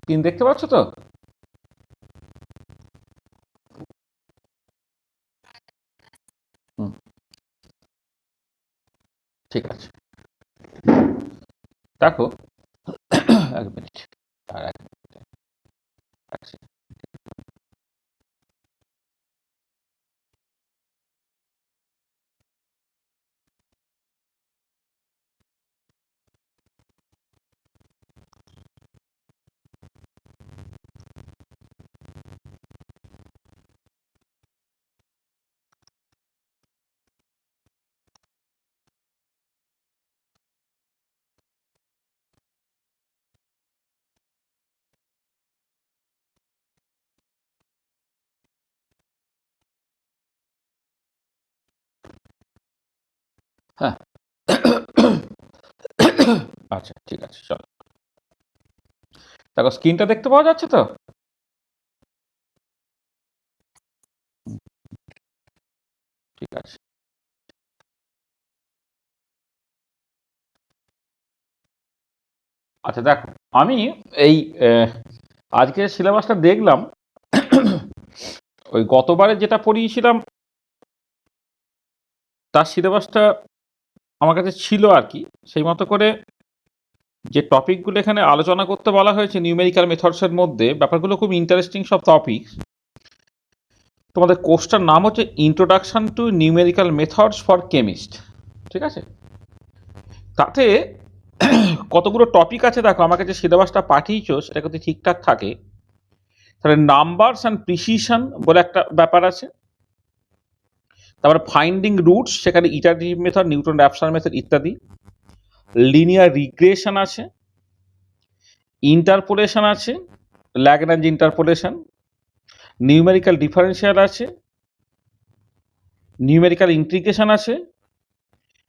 Screen দেখতে পাচ্ছ তো? হুম, ঠিক আছে। দেখো, এক মিনিট, আর এক মিনিট, এক সেকেন্ড। হ্যাঁ, আচ্ছা ঠিক আছে, চলো। দেখো, স্ক্রিনটা দেখতে পাওয়া যাচ্ছে তো? হুম, ঠিক আছে। আচ্ছা দেখো, আমি এই আজকে সিলেবাসটা দেখলাম। ওই গতবারে যেটা পড়িয়েছিলাম তার সিলেবাসটা আমার কাছে ছিল আর কি। সেই মতো করে যে টপিকগুলো এখানে আলোচনা করতে বলা হয়েছে নিউমেরিক্যাল মেথডসের মধ্যে, ব্যাপারগুলো খুব ইন্টারেস্টিং সব টপিক। তোমাদের কোর্সটার নাম হচ্ছে introduction to numerical methods for chemist. ঠিক আছে? তাতে কতগুলো টপিক আছে দেখো, আমাকে যে সিলেবাসটা পাঠিয়েছো সেটা যদি ঠিকঠাক থাকে তাহলে নাম্বারস অ্যান্ড প্রিসিশন বলে একটা ব্যাপার আছে। তারপরে ফাইন্ডিং রুটস, সেখানে ইটারেটিভ মেথড, নিউটন র্যাপসার মেথড ইত্যাদি। লিনিয়ার রিগ্রেশন আছে, ইন্টারপোলেশন আছে, ল্যাগ্রাঞ্জ ইন্টারপোলেশন, নিউমেরিক্যাল ডিফারেন্সিয়াল আছে, নিউমেরিক্যাল ইন্টিগ্রেশন আছে,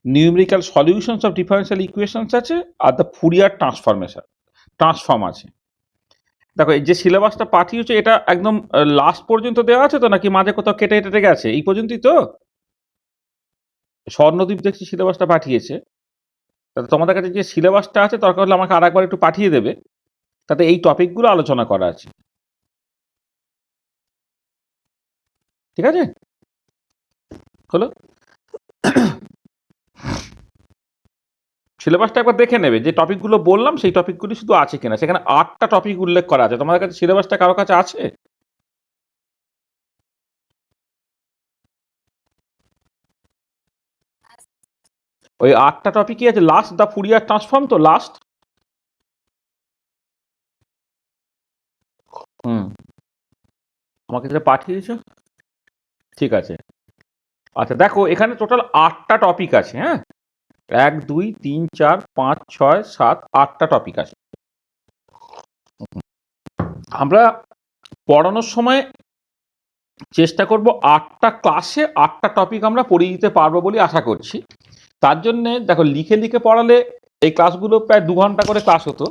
numerical solutions of differential equations আছে, আর দ্য ফুরিয়ার ট্রান্সফর্ম আছে। দেখো, এই যে সিলেবাসটা পাঠিয়েছে এটা একদম লাস্ট পর্যন্ত দেওয়া আছে তো, নাকি মাঝে কোথাও কেটে কেটে গেছে? এই পর্যন্তই তো? স্বর্ণদ্বীপ দেখছি সিলেবাসটা পাঠিয়েছে। তাতে তোমাদের কাছে যে সিলেবাসটা আছে দরকার হলে আমাকে আরেকবার একটু পাঠিয়ে দেবে, তাতে এই টপিকগুলো আলোচনা করা আছে। ঠিক আছে? হলো? সিলেবাসটা একবার দেখে নেবে, যে টপিকগুলো বললাম সেই টপিকগুলি শুধু আছে কিনা। সেখানে 8টা টপিক উল্লেখ করা আছে। তোমাদের কাছে সিলেবাসটা কারো কাছে আছে? ওই 8টা টপিকই আছে। লাস্ট দ্য ফুরিয়ার ট্রান্সফর্ম তো লাস্ট। হুম, আমাকে যেটা পাঠিয়েছো, ঠিক আছে। আচ্ছা দেখো, এখানে টোটাল 8টা টপিক আছে। হ্যাঁ, 1 2 3 4 5 6 7 8টা টপিক আছে। আমরা পড়ানোর সময় চেষ্টা করব 8টা ক্লাসে 8টা টপিক আমরা পড়িয়ে দিতে পারবো বলে আশা করছি। তার জন্যে দেখো, লিখে লিখে পড়ালে এই ক্লাসগুলো প্রায় 2 ঘন্টা করে ক্লাস হতো।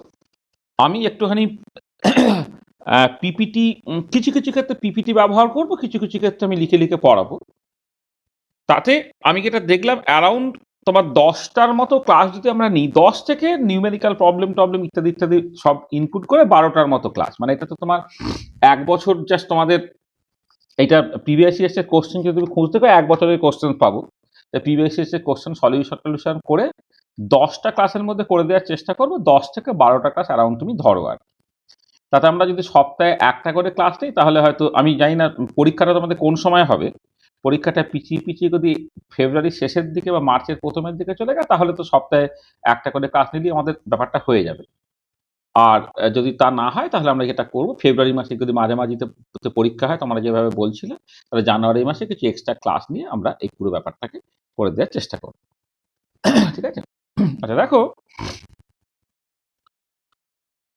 আমি একটুখানি পিপিটি, কিছু কিছু ক্ষেত্রে পিপিটি ব্যবহার করব, কিছু কিছু ক্ষেত্রে আমি লিখে লিখে পড়াবো। তাতে আমি যেটা দেখলাম, অ্যারাউন্ড তোমার 10টার মতো ক্লাস যদি আমরা নিই, 10 থেকে নিউমেরিক্যাল প্রবলেম টবলেম ইত্যাদি ইত্যাদি সব ইনপুট করে 12টার মতো ক্লাস। মানে এটা তো তোমার 1 বছর জাস্ট তোমাদের এইটা প্রিভিয়াস ইয়ার্স এর কোশ্চেন যদি তুমি খুঁজতে পাও 1 বছরের কোশ্চেন পাবো। তাই প্রিভিয়াস ইয়ার্স এর কোশ্চেন সলিউশন করে 10টা ক্লাসের মধ্যে করে দেওয়ার চেষ্টা করব। 10 থেকে 12টা ক্লাস অ্যারাউন্ড তুমি ধরো আর। তাতে আমরা যদি সপ্তাহে একটা করে ক্লাস নিই তাহলে হয়তো, আমি জানি না পরীক্ষাটা তোমাদের কোন সময় হবে। পরীক্ষাটা পিছিয়ে পিছিয়ে যদি ফেব্রুয়ারির শেষের দিকে বা মার্চের প্রথমের দিকে চলে যায় তাহলে তো সপ্তাহে একটা করে ক্লাস নিলেই আমাদের ব্যাপারটা হয়ে যাবে। আর যদি তা না হয় তাহলে আমরা যেটা করব, ফেব্রুয়ারি মাসে যদি মাঝামাঝিতে পরীক্ষা হয় তোমরা যেভাবে বলছিলে, তাহলে জানুয়ারি মাসে কিছু এক্সট্রা ক্লাস নিয়ে আমরা এই পুরো ব্যাপারটাকে করে দেওয়ার চেষ্টা করব। ঠিক আছে? আচ্ছা দেখো,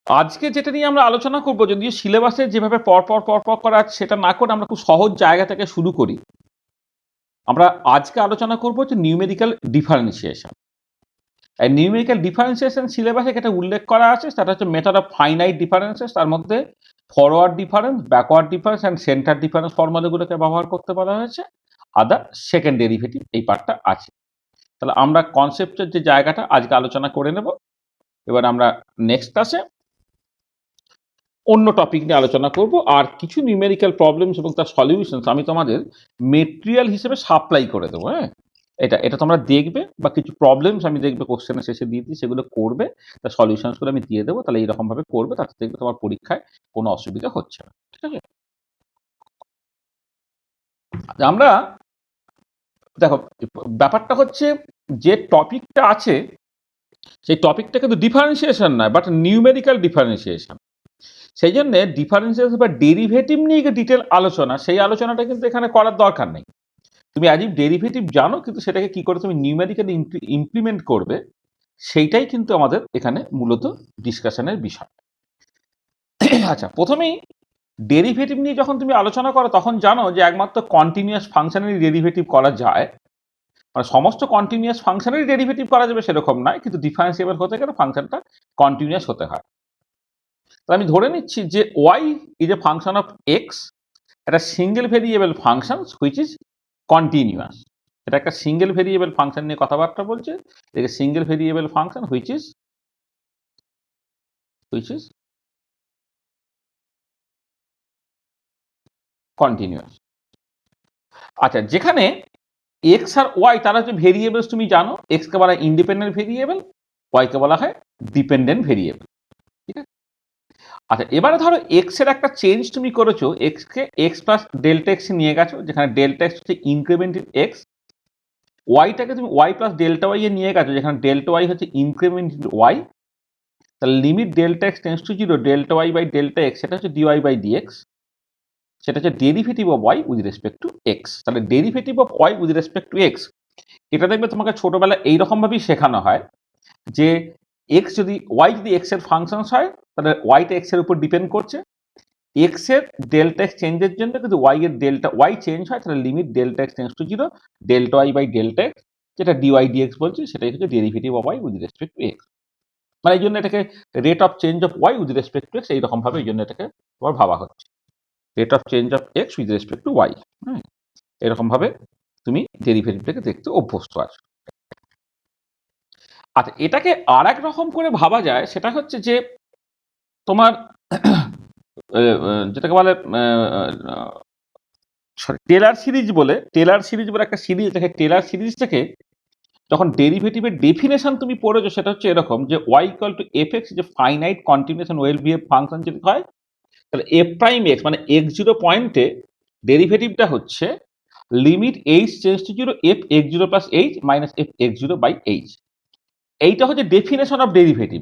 আজকে যেটা নিয়ে আমরা আলোচনা করব, যদিও সিলেবাসে যেভাবে পর পর করা আছে সেটা না করে আমরা খুব সহজ জায়গা থেকে শুরু করি। আমরা আজকে আলোচনা করব হচ্ছে নিউমেরিক্যাল ডিফারেন্সিয়েশন। এই নিউমেরিক্যাল ডিফারেন্সিয়েশন সিলেবাসে যেটা উল্লেখ করা আছে সেটা হচ্ছে মেথড অফ ফাইনাইট ডিফারেন্সেস। তার মধ্যে forward difference, backward difference and centre difference ফর্মুলাগুলোকে ব্যবহার করতে বলা হয়েছে। আদার সেকেন্ড ডেরিভেটিভ এই পার্টটা আছে। তাহলে আমরা কনসেপ্টের যে জায়গাটা আজকে আলোচনা করে নেব। এবার আমরা নেক্সট ক্লাসে অন্য টপিক নিয়ে আলোচনা করব, আর কিছু নিউমেরিক্যাল প্রবলেমস এবং তার সলিউশনস আমি তোমাদের মেটেরিয়াল হিসেবে সাপ্লাই করে দেবো। হ্যাঁ, এটা এটা তোমরা দেখবে, বা কিছু প্রবলেমস আমি দেখবে কোশ্চেনের শেষে দিয়ে দিই, সেগুলো করবে, তার সলিউশনসগুলো আমি দিয়ে দেবো, তাহলে এইরকমভাবে করবে, তাতে দেখবে তোমার পরীক্ষায় কোনো অসুবিধা হচ্ছে না। ঠিক আছে, আমরা দেখো, ব্যাপারটা হচ্ছে যে টপিকটা আছে সেই টপিকটা কিন্তু ডিফারেন্সিয়েশন নয়, বাট নিউমেরিক্যাল ডিফারেন্সিয়েশন। সেই জন্য ডিফারেন্সিয়েশন বা ডেরিভেটিভ নিয়ে ডিটেল আলোচনা, সেই আলোচনাটা কিন্তু এখানে করার দরকার নেই। তুমি আজই ডেরিভেটিভ জানো, কিন্তু সেটাকে কি করে তুমি নিউমেরিক্যালি ইমপ্লিমেন্ট করবে, সেইটাই কিন্তু আমাদের এখানে মূলত ডিসকাশনের বিষয়। আচ্ছা, প্রথমেই ডেরিভেটিভ নিয়ে যখন তুমি আলোচনা করো, তখন জানো যে একমাত্র কন্টিনিউয়াস ফাংশনেরই ডেরিভেটিভ করা যায়। মানে সমস্ত কন্টিনিউয়াস ফাংশনেরই ডেরিভেটিভ করা যাবে সেরকম নয়, কিন্তু ডিফারেন্সিয়েবল হতে গেলে ফাংশনটা কন্টিনিউয়াস হতে হয়। তাহলে আমি ধরে নিচ্ছি যে y is a function of x, একটা single variable function which is continuous. এটা একটা সিঙ্গেল ভেরিয়েবল ফাংশন নিয়ে কথাবার্তা বলছে, এটাকে single variable function which is continuous. আচ্ছা, যেখানে এক্স আর ওয়াই তারা হচ্ছে ভেরিয়েবলস, তুমি জানো এক্স কে বলা হয় ইন্ডিপেন্ডেন্ট ভেরিয়েবল, ওয়াই কে বলা হয় ডিপেন্ডেন্ট ভেরিয়েবল। ঠিক আছে, আচ্ছা এবারে ধরো এক্স এর একটা চেঞ্জ তুমি করেছো, এক্স কে এক্স প্লাস ডেল্টা এক্স নিয়ে গেছো, যেখানে ডেল্টা এক্স হচ্ছে ইনক্রিমেন্ট ইন এক্স। ওয়াইটাকে তুমি ওয়াই প্লাস ডেল্টা ওয়াই এ নিয়ে গেছো, যেখানে ডেল্টা ওয়াই হচ্ছে ইনক্রিমেন্ট ইন ওয়াই। তাহলে limit delta x tends to zero, delta Y by delta x, সেটা হচ্ছে ডিওয়াই বাই ডিএক্স, সেটা হচ্ছে derivative of Y with respect to x. তাহলে derivative of Y with respect to x, এটা দেখবে তোমাকে ছোটবেলায় এইরকম ভাবেই শেখানো হয় যে এক্স যদি ওয়াই যদি এক্স এর ফাংশনস হয়, তাহলে ওয়াইটা এক্স এর উপর ডিপেন্ড করছে। এক্স এর ডেল্টা এক্স চেঞ্জের জন্য কিন্তু ওয়াই এর ডেল্টা ওয়াই চেঞ্জ হয়, তাহলে limit delta x tends to zero, delta Y by delta X, যেটা ডিওয়াই ডিএক্স বলছে, সেটাই হচ্ছে derivative of Y with respect to X. মানে এই জন্য এটাকে rate of change of Y with respect to X, এইরকম ভাবে এই জন্য এটাকে তোমার ভাবা হচ্ছে rate of change of X with respect to Y. হ্যাঁ, এরকম ভাবে তুমি ডেরিভেটিভটাকে দেখতে অভ্যস্ত আছো। আচ্ছা, এটাকে আর এক রকম করে ভাবা যায়, সেটা হচ্ছে যে তোমার যেটাকে বলে টেলার সিরিজ বলে, একটা সিরিজ দেখে, টেলার সিরিজ থেকে যখন ডেরিভেটিভের ডেফিনেশন তুমি পড়েছো, সেটা হচ্ছে এরকম যে y equal to F x যে finite continuous well behave function যদি হয়, তাহলে এফ প্রাইম এক্স মানে এক্স জিরো পয়েন্টে ডেরিভেটিভটা হচ্ছে limit h change to zero F x zero plus H minus F x zero by H. এইটা হচ্ছে ডেফিনেশন অফ ডেরিভেটিভ।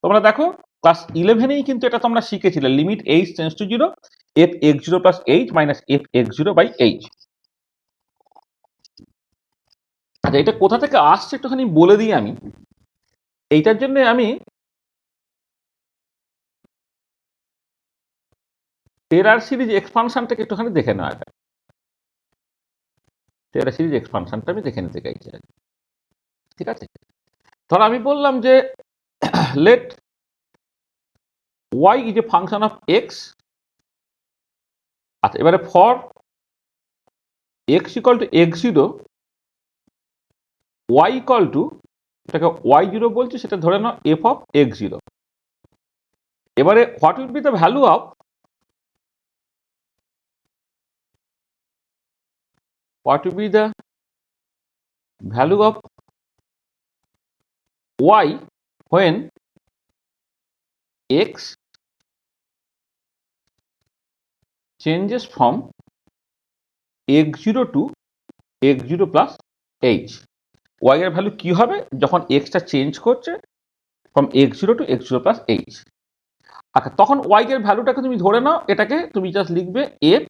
তোমরা দেখো ক্লাস 11এই কিন্তু এটা তোমরা শিখেছিলে, limit H tends to zero F x zero plus H minus F x zero by h. আচ্ছা, এটা কোথা থেকে আসছে একটুখানি বলে দিই আমি। এইটার জন্য আমি টেলার সিরিজ এক্সপানশনটাকে একটুখানি দেখে নেওয়া যায়। টেলার সিরিজ এক্সপানশনটা আমি দেখে নিতে চাইছি। ঠিক আছে, ধর আমি বললাম যে let Y is a function of X. আচ্ছা, এবারে for X equal to x zero, Y equal to, এটাকে ওয়াই জিরো বলছি, সেটা ধরে নাও এফ অফ এক্স জিরো। এবারে what will be the value of what will be the value of y when x changes from x0 to x0 plus h। y এর value কি হবে যখন x টা চেঞ্জ করছে from x0 to x0 plus h। আচ্ছা, তখন y এর ভ্যালুটাকে তুমি ধরে নাও, এটাকে তুমি জাস্ট লিখবে f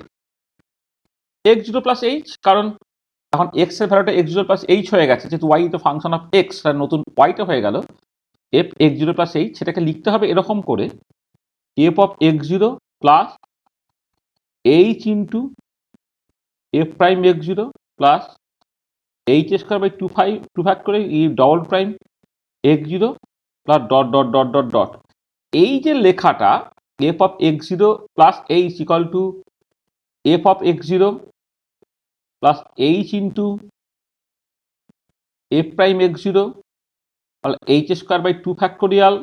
x0 plus h, কারণ এখন x এর ভ্যালুটা x0 plus h হয়ে গেছে, যেহেতু y তো ফাংশন অফ x, তার নতুন y টা হয়ে গেল f x0 plus h। সেটাকে লিখতে হবে এরকম করে, f of x0 plus h into f prime x0 plus h square by 2 ভাগ করে e double prime x0 plus dot dot dot dot dot. এই যে লেখাটা f of x0 plus h equal to f of x0 plus h into f prime x0 তাহলে h square by 2 factorial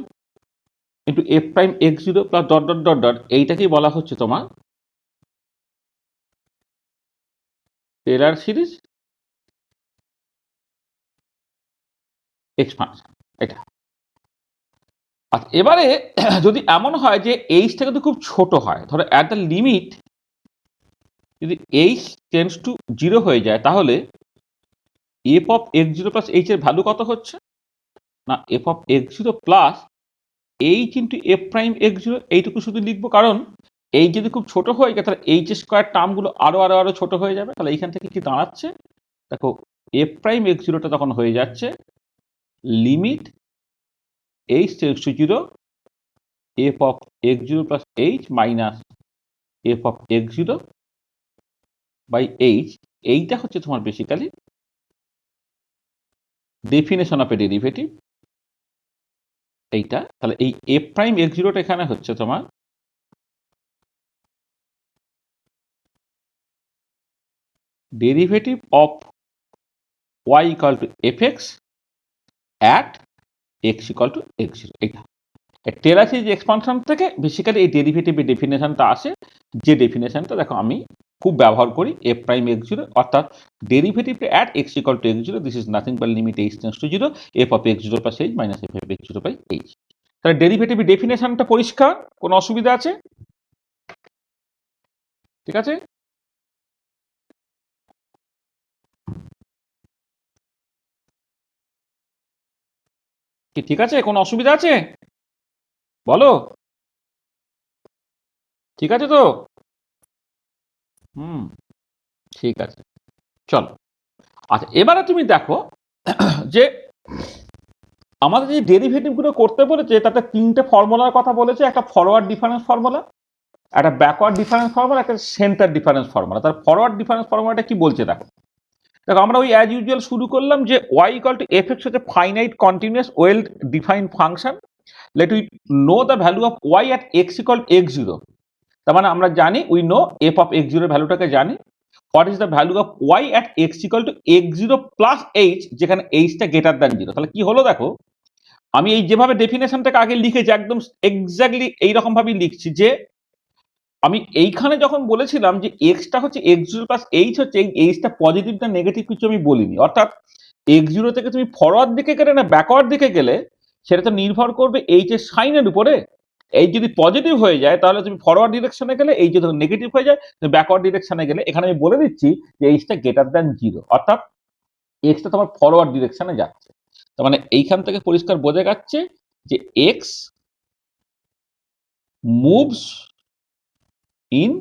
into F prime x zero plus dot dot dot dot, এইটাকেই বলা হচ্ছে তোমার Taylor series expansion. এটা আচ্ছা, এবারে যদি এমন হয় যে এইচটা কিন্তু খুব ছোট হয়, ধরো অ্যাট দ্য লিমিট যদি এইচ টেন্স টু জিরো হয়ে যায়, তাহলে F of x zero plus h এর ভ্যালু কত হচ্ছে না, F of x zero plus H into F prime x zero, এইটুকু শুধু লিখবো, কারণ এই যদি খুব ছোট হয়ে যায় তাহলে এইচ স্কোয়ার টার্মগুলো আরো আরো আরো ছোট হয়ে যাবে। তাহলে এইখান থেকে কি দাঁড়াচ্ছে দেখো, এফ প্রাইম এক্স জিরোটা তখন হয়ে যাচ্ছে limit H tends to zero F of x zero plus H minus F of x zero by H. এইটা হচ্ছে তোমার basically definition of a derivative এইটা। তাহলে এই এফ প্রাইম এক্স জিরোটা এখানে হচ্ছে তোমার derivative of Y equal to F X at x equal to x zero. এইটা টেলর সিরিজ এক্সপানশন থেকে বেসিক্যালি এই ডেরিভেটিভের ডেফিনেশনটা আসে, যে ডেফিনেশনটা দেখো আমি খুব ব্যবহার করি, এফ প্রাইম এক্স জিরো অর্থাৎ derivative at x equal to x zero, this is nothing but limit H tends to zero F of x zero plus H minus F of x zero by H. তাহলে ডেরিভেটিভের ডেফিনেশনটা পরিষ্কার, কোনো অসুবিধা আছে? ঠিক আছে, কি ঠিক আছে, কোনো অসুবিধা আছে বলো? ঠিক আছে তো? হুম, ঠিক আছে, চলো। আচ্ছা, এবারে তুমি দেখো যে আমাদের যে ডেরিভেটিভগুলো করতে বলেছে তাতে তিনটে ফর্মুলার কথা বলেছে, একটা ফরওয়ার্ড ডিফারেন্স ফর্মুলা, একটা ব্যাকওয়ার্ড ডিফারেন্স ফর্মুলা, একটা সেন্টার ডিফারেন্স ফর্মুলা। তার ফরওয়ার্ড ডিফারেন্স ফর্মুলাটা কি বলছে দেখো। দেখো আমরা ওই অ্যাজ ইউজুয়াল শুরু করলাম যে y equal to F x হচ্ছে finite continuous well defined function, let we know the value of y at x equal x zero. তার মানে আমরা জানি, we know f of x জিরোর ভ্যালুটাকে জানি। What is the value of y at x equal to x zero plus h, যেখানে এইচটা greater than zero. তাহলে কি হলো দেখো, আমি এই যেভাবে ডেফিনেশনটাকে আগে লিখেছি একদম এক্স্যাক্টলি এইরকম ভাবেই লিখছি, যে আমি এইখানে যখন বলেছিলাম যে এক্সটা হচ্ছে এক্স জিরো প্লাস এইচ হচ্ছে, এই এইচটা পজিটিভ না নেগেটিভ কিছু আমি বলিনি। অর্থাৎ এক্স জিরো থেকে তুমি ফরওয়ার্ড দিকে গেলে না ব্যাকওয়ার্ড দিকে গেলে সেটা তো নির্ভর করবে এইচ এর সাইনের উপরে। এই যদি পজিটিভ হয়ে যায় তাহলে তুমি ফরওয়ার্ড ডিরেকশনে গেলে, এই যদি নেগেটিভ হয়ে যায় তুমি ব্যাকওয়ার্ড ডিরেকশনে গেলে। এখানে আমি বলে দিচ্ছি যে এইচটা গ্রেটার দ্যান জিরো, অর্থাৎ এক্সটা তোমার ফরওয়ার্ড ডিরেকশনে যাচ্ছে। তার মানে এইখান থেকে পরিষ্কার বোঝা যাচ্ছে যে এক্স মুভস ইন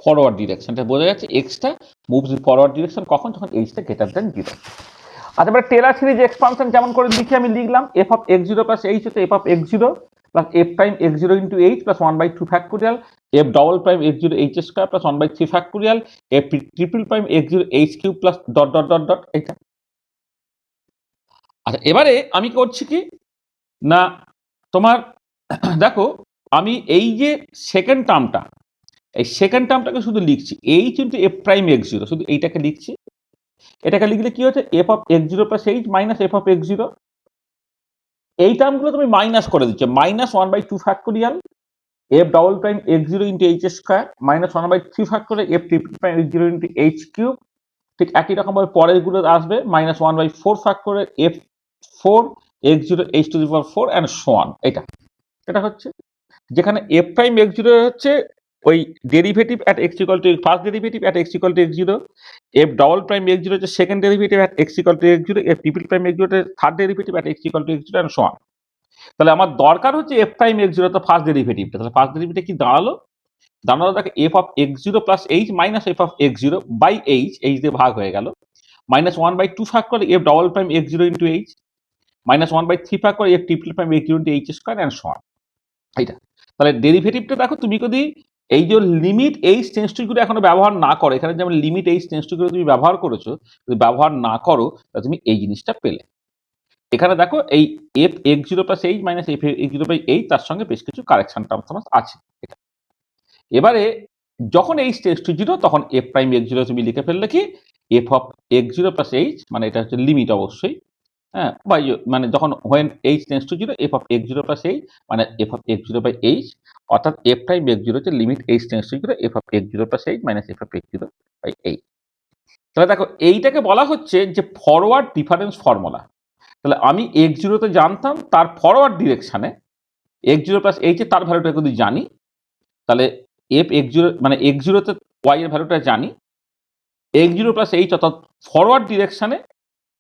ফরওয়ার্ড ডিরেকশনটা বোঝা যাচ্ছে, extra moves in forward direction কখন, যখন এইচটা গ্রেটার দ্যান জিরো। আচ্ছা, এবার টেলর সিরিজ এক্সপানশন যেমন করে লিখি আমি লিখলাম, f of x zero plus h হচ্ছে F of x zero plus f prime x zero into h plus one by two factorial F double prime x zero H square plus one by three factorial F triple prime x zero h cube plus dot dot dot dot. এইটা আচ্ছা, এবারে আমি করছি কি না, তোমার দেখো আমি এই যে সেকেন্ড টার্মটা, এই সেকেন্ড টার্মটাকে শুধু লিখছি H into F prime x zero, শুধু এইটাকে লিখছি। এটাকে লিখলে কি হচ্ছে, F of x zero plus H minus F of x zero. এই টার্মগুলো তুমি মাইনাস করে দিচ্ছ, minus one by two factorial F double prime x zero into H square minus one by three factorial F triple prime x zero into H cube. ঠিক একই রকম ভাবে পরের গুলো আসবে, minus one by four factorial f four x zero h to the power four and so on. এটা হচ্ছে যেখানে এফ প্রাইম এক্স জিরো হচ্ছে ওই derivative at x equal to first derivative at x equal to x zero, f double prime x zero হচ্ছে second derivative at x equal to x zero, f triple prime x zero third derivative at x equal to x zero and so on. তাহলে আমার দরকার হচ্ছে F prime x zero, তো first ডেরিভেটিভটা। তাহলে first derivative কি দাঁড়ালো, দাঁড়ালো দেখো F of x zero plus H minus F of x zero by H, H দিয়ে ভাগ হয়ে গেল, মাইনাস ওয়ান বাই টু ভাগ করে F double prime x zero into H minus one by three ভাগ করে F triple prime x zero into H square and so on. এইটা তাহলে ডেরিভেটিভটা দেখো, তুমি যদি এই যে limit H tends to zero এখনো ব্যবহার না করো, এখানে যেমন limit H tends to zero তুমি ব্যবহার করেছো, যদি ব্যবহার না করো তাহলে তুমি এই জিনিসটা পেলে। এখানে দেখো এই F x zero plus H minus F x zero by H, তার সঙ্গে বেশ কিছু কারেকশন টার্মস আছে। এটা এবারে যখন এইচ টেন্স টু জিরো তখন এফ প্রাইম এক্স জিরো তুমি লিখে ফেললে কি f of x zero plus h, মানে এটা হচ্ছে লিমিট অবশ্যই, হ্যাঁ, বা মানে যখন when h tends to zero F of x zero plus h, মানে f of x zero by h, অর্থাৎ এফ প্রাইম এক্স জিরো হচ্ছে limit H tends to zero F of x zero plus H minus F of x zero by H. তাহলে দেখো এইটাকে বলা হচ্ছে যে forward difference formula. তাহলে আমি এক্স জিরোতে জানতাম, তার ফরওয়ার্ড ডিরেকশানে এক্স জিরো প্লাস এইচে তার ভ্যালুটা যদি জানি, তাহলে এফ এক্স জিরো মানে এক্স জিরোতে ওয়াই এর ভ্যালুটা জানি, এক্স জিরো প্লাস এইচ অর্থাৎ ফরওয়ার্ড ডিরেকশানে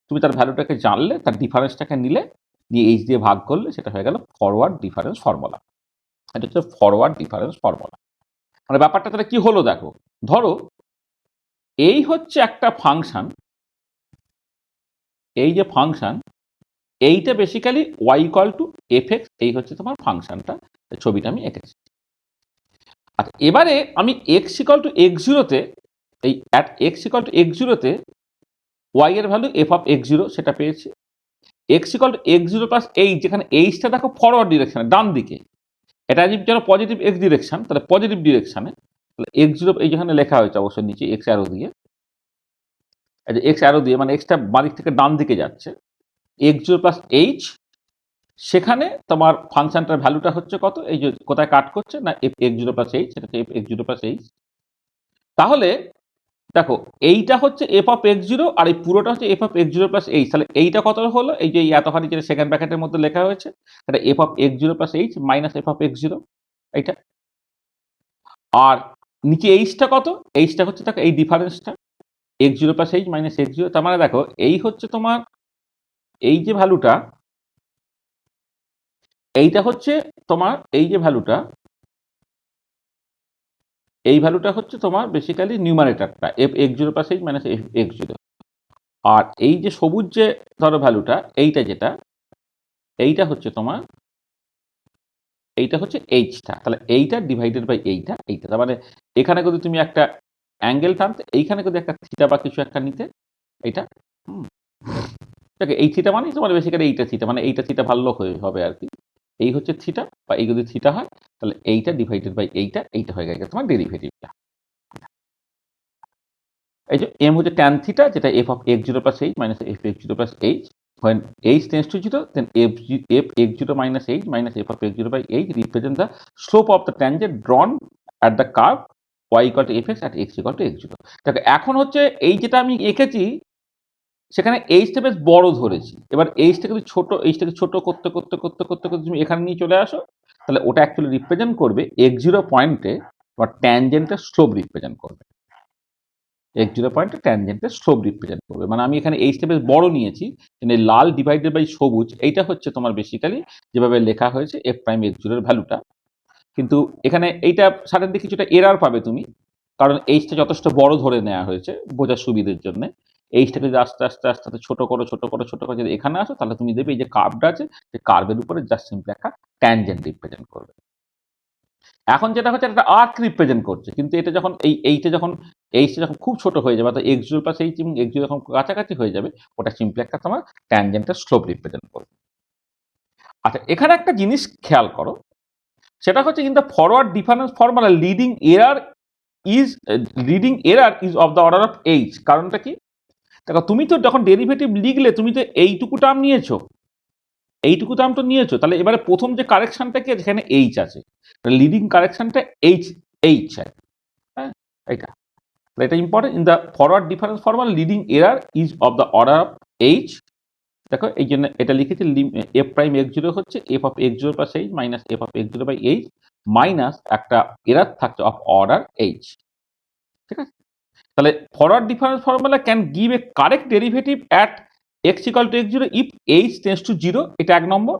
তুমি তার ভ্যালুটাকে জানলে, তার ডিফারেন্সটাকে নিলে, দিয়ে এইচ দিয়ে ভাগ করলে সেটা হয়ে গেল ফরওয়ার্ড ডিফারেন্স ফর্মুলা। এটা হচ্ছে ফরওয়ার্ড ডিফারেন্স ফর্মুলা। মানে ব্যাপারটা তাহলে কি হলো দেখো, ধরো এই হচ্ছে একটা ফাংশন, এই যে ফাংশন এইটা basically Y equal to F X, এই হচ্ছে তোমার ফাংশনটা, ছবিটা আমি এঁকেছি। আচ্ছা এবারে আমি এক্স ইকুয়াল টু এক্স জিরোতে, এই at x equal to x জিরোতে ওয়াই এর value F of x zero সেটা পেয়েছি, x equal to x zero plus h, যেখানে এইচটা দেখো ফরওয়ার্ড ডিরেকশনে ডান দিকে, এটা যদি যেন পজিটিভ এক্স ডিরেকশন, তাহলে পজিটিভ ডিরেকশনে, তাহলে এক্স জিরো এই যেখানে লেখা হয়েছে অবশ্যই নিচে এক্স অ্যারো দিয়ে, এই যে এক্স অ্যারো দিয়ে মানে এক্সটা বাদিক থেকে ডান দিকে যাচ্ছে, এক্স জিরো প্লাস এইচ, সেখানে তোমার ফাংশনটার ভ্যালুটা হচ্ছে কত, এই যে কোথায় কাট করছে না f x zero plus h, সেটা f x zero plus h. তাহলে দেখো এইটা হচ্ছে এফ অফ এক্স জিরো আর এই পুরোটা হচ্ছে F of x zero plus h, তাহলে এইটা কত হলো, এই যে এতখানি যেটা সেকেন্ড ব্র্যাকেটের মধ্যে লেখা হয়েছে, সেটা F of x zero plus H minus F of x zero, এইটা। আর নিচে এইচটা কত, এইচটা হচ্ছে দেখো এই ডিফারেন্সটা x zero plus H minus x zero, তার মানে দেখো এই হচ্ছে তোমার এই যে ভ্যালুটা, এইটা হচ্ছে তোমার এই যে ভ্যালুটা, এই ভ্যালুটা হচ্ছে তোমার বেসিক্যালি নিউমারেটরটা f x zero plus H minus F x zero. আর এই যে সবুজ যে ধরো ভ্যালুটা, এইটা যেটা, এইটা হচ্ছে তোমার, এইটা হচ্ছে এইচটা, তাহলে এইটা ডিভাইডেড বাই এইটা, এইটা তার মানে এখানে যদি তুমি একটা অ্যাঙ্গেল টানতে, এইখানে যদি একটা থিটা বা কিছু একটা নিতে, এইটা দেখো এই থিটা মানে তোমার বেসিক্যালি এইটা থিটা, মানে এইটা থিটা ভালো হবে আর কি, এই হচ্ছে থিটা, বা এই যদি থিটা হয় তাহলে এইটা ডিভাইডেড বাই এইটা, এইটা হয়ে গেছে তোমার ডেরিভেটিভটা। এই যে এম হচ্ছে ট্যান থিটা, যেটা F of x zero plus H minus F x zero plus H, when h tends to 0 then f x 0 minus h minus f of x 0 by h represent the slope of the tangent drawn at the curve y equal to fx at x equal to x 0। দেখো এখন হচ্ছে এই যেটা আমি এঁকেছি সেখানে এইচটা বেশ বড় ধরেছি, এবার এইচটাকে ছোট, এইচটাকে ছোট করতে করতে করতে করতে করতে তুমি এখানে নিয়ে চলে আসো, তাহলে ওটা অ্যাকচুয়ালি রিপ্রেজেন্ট করবে x 0 পয়েন্টে বা ট্যানজেন্টের স্লোপ রিপ্রেজেন্ট করবে, x 0 পয়েন্টে ট্যানজেন্টের স্লোপ রিপ্রেজেন্ট করবে। মানে আমি এখানে এইচটা বেশ বড় নিয়েছি, কিন্তু লাল ডিভাইডেড বাই সবুজ, এইটা হচ্ছে তোমার বেসিক্যালি যেভাবে লেখা হয়েছে এফ প্রাইম এক্স জিরোর ভ্যালুটা। কিন্তু এখানে এইটা সাডেনলি কিছুটা এরার পাবে তুমি, কারণ এইচটা যথেষ্ট বড় ধরে নেওয়া হয়েছে বোঝার সুবিধের জন্য। এইচটাকে যদি আস্তে আস্তে আস্তে আস্তে ছোট করো ছোট করো ছোট করে যদি এখানে আসো, তাহলে তুমি দেখবে এই যে কার্ভটা আছে, সেই কার্ভের উপরে জাস্ট সিম্পলি একটা ট্যানজেন্ট রিপ্রেজেন্ট করবে। এখন যেটা হচ্ছে একটা আর্ক রিপ্রেজেন্ট করছে, কিন্তু এটা যখন এইটা যখন এইচটা যখন খুব ছোট হয়ে যাবে, অর্থাৎ এক্স জিরো প্লাস এইচ এবং এক্স জিরো যখন কাছাকাছি হয়ে যাবে, ওটা সিম্পলি একটা তোমার ট্যানজেন্টের স্লোপ রিপ্রেজেন্ট করবে। আচ্ছা এখানে একটা জিনিস খেয়াল করো, সেটা হচ্ছে in the forward difference formula leading error is of the order of H. কারণটা কি, দেখো তুমি তো যখন ডেরিভেটিভ লিখলে তুমি তো এইটুকু টার্ম নিয়েছো, এইটুকু টার্ম তো নিয়েছো, তাহলে এবারে প্রথম যে কারেকশনটা কি, যেখানে এইচ আছে, লিডিং কারেকশনটা এইচ, এইচ হ্যাঁ, এটা এটা important. In the forward difference formula leading error is of the order of H. দেখো এই জন্য এটা লিখেছি, এফ প্রাইম এক্স জিরো হচ্ছে F of x zero plus H minus F of x zero by H minus একটা error থাকছে of order H, ঠিক আছে। তাহলে forward difference formula can give a correct derivative at x equal to x zero if H tends to zero, এটা এক নম্বর।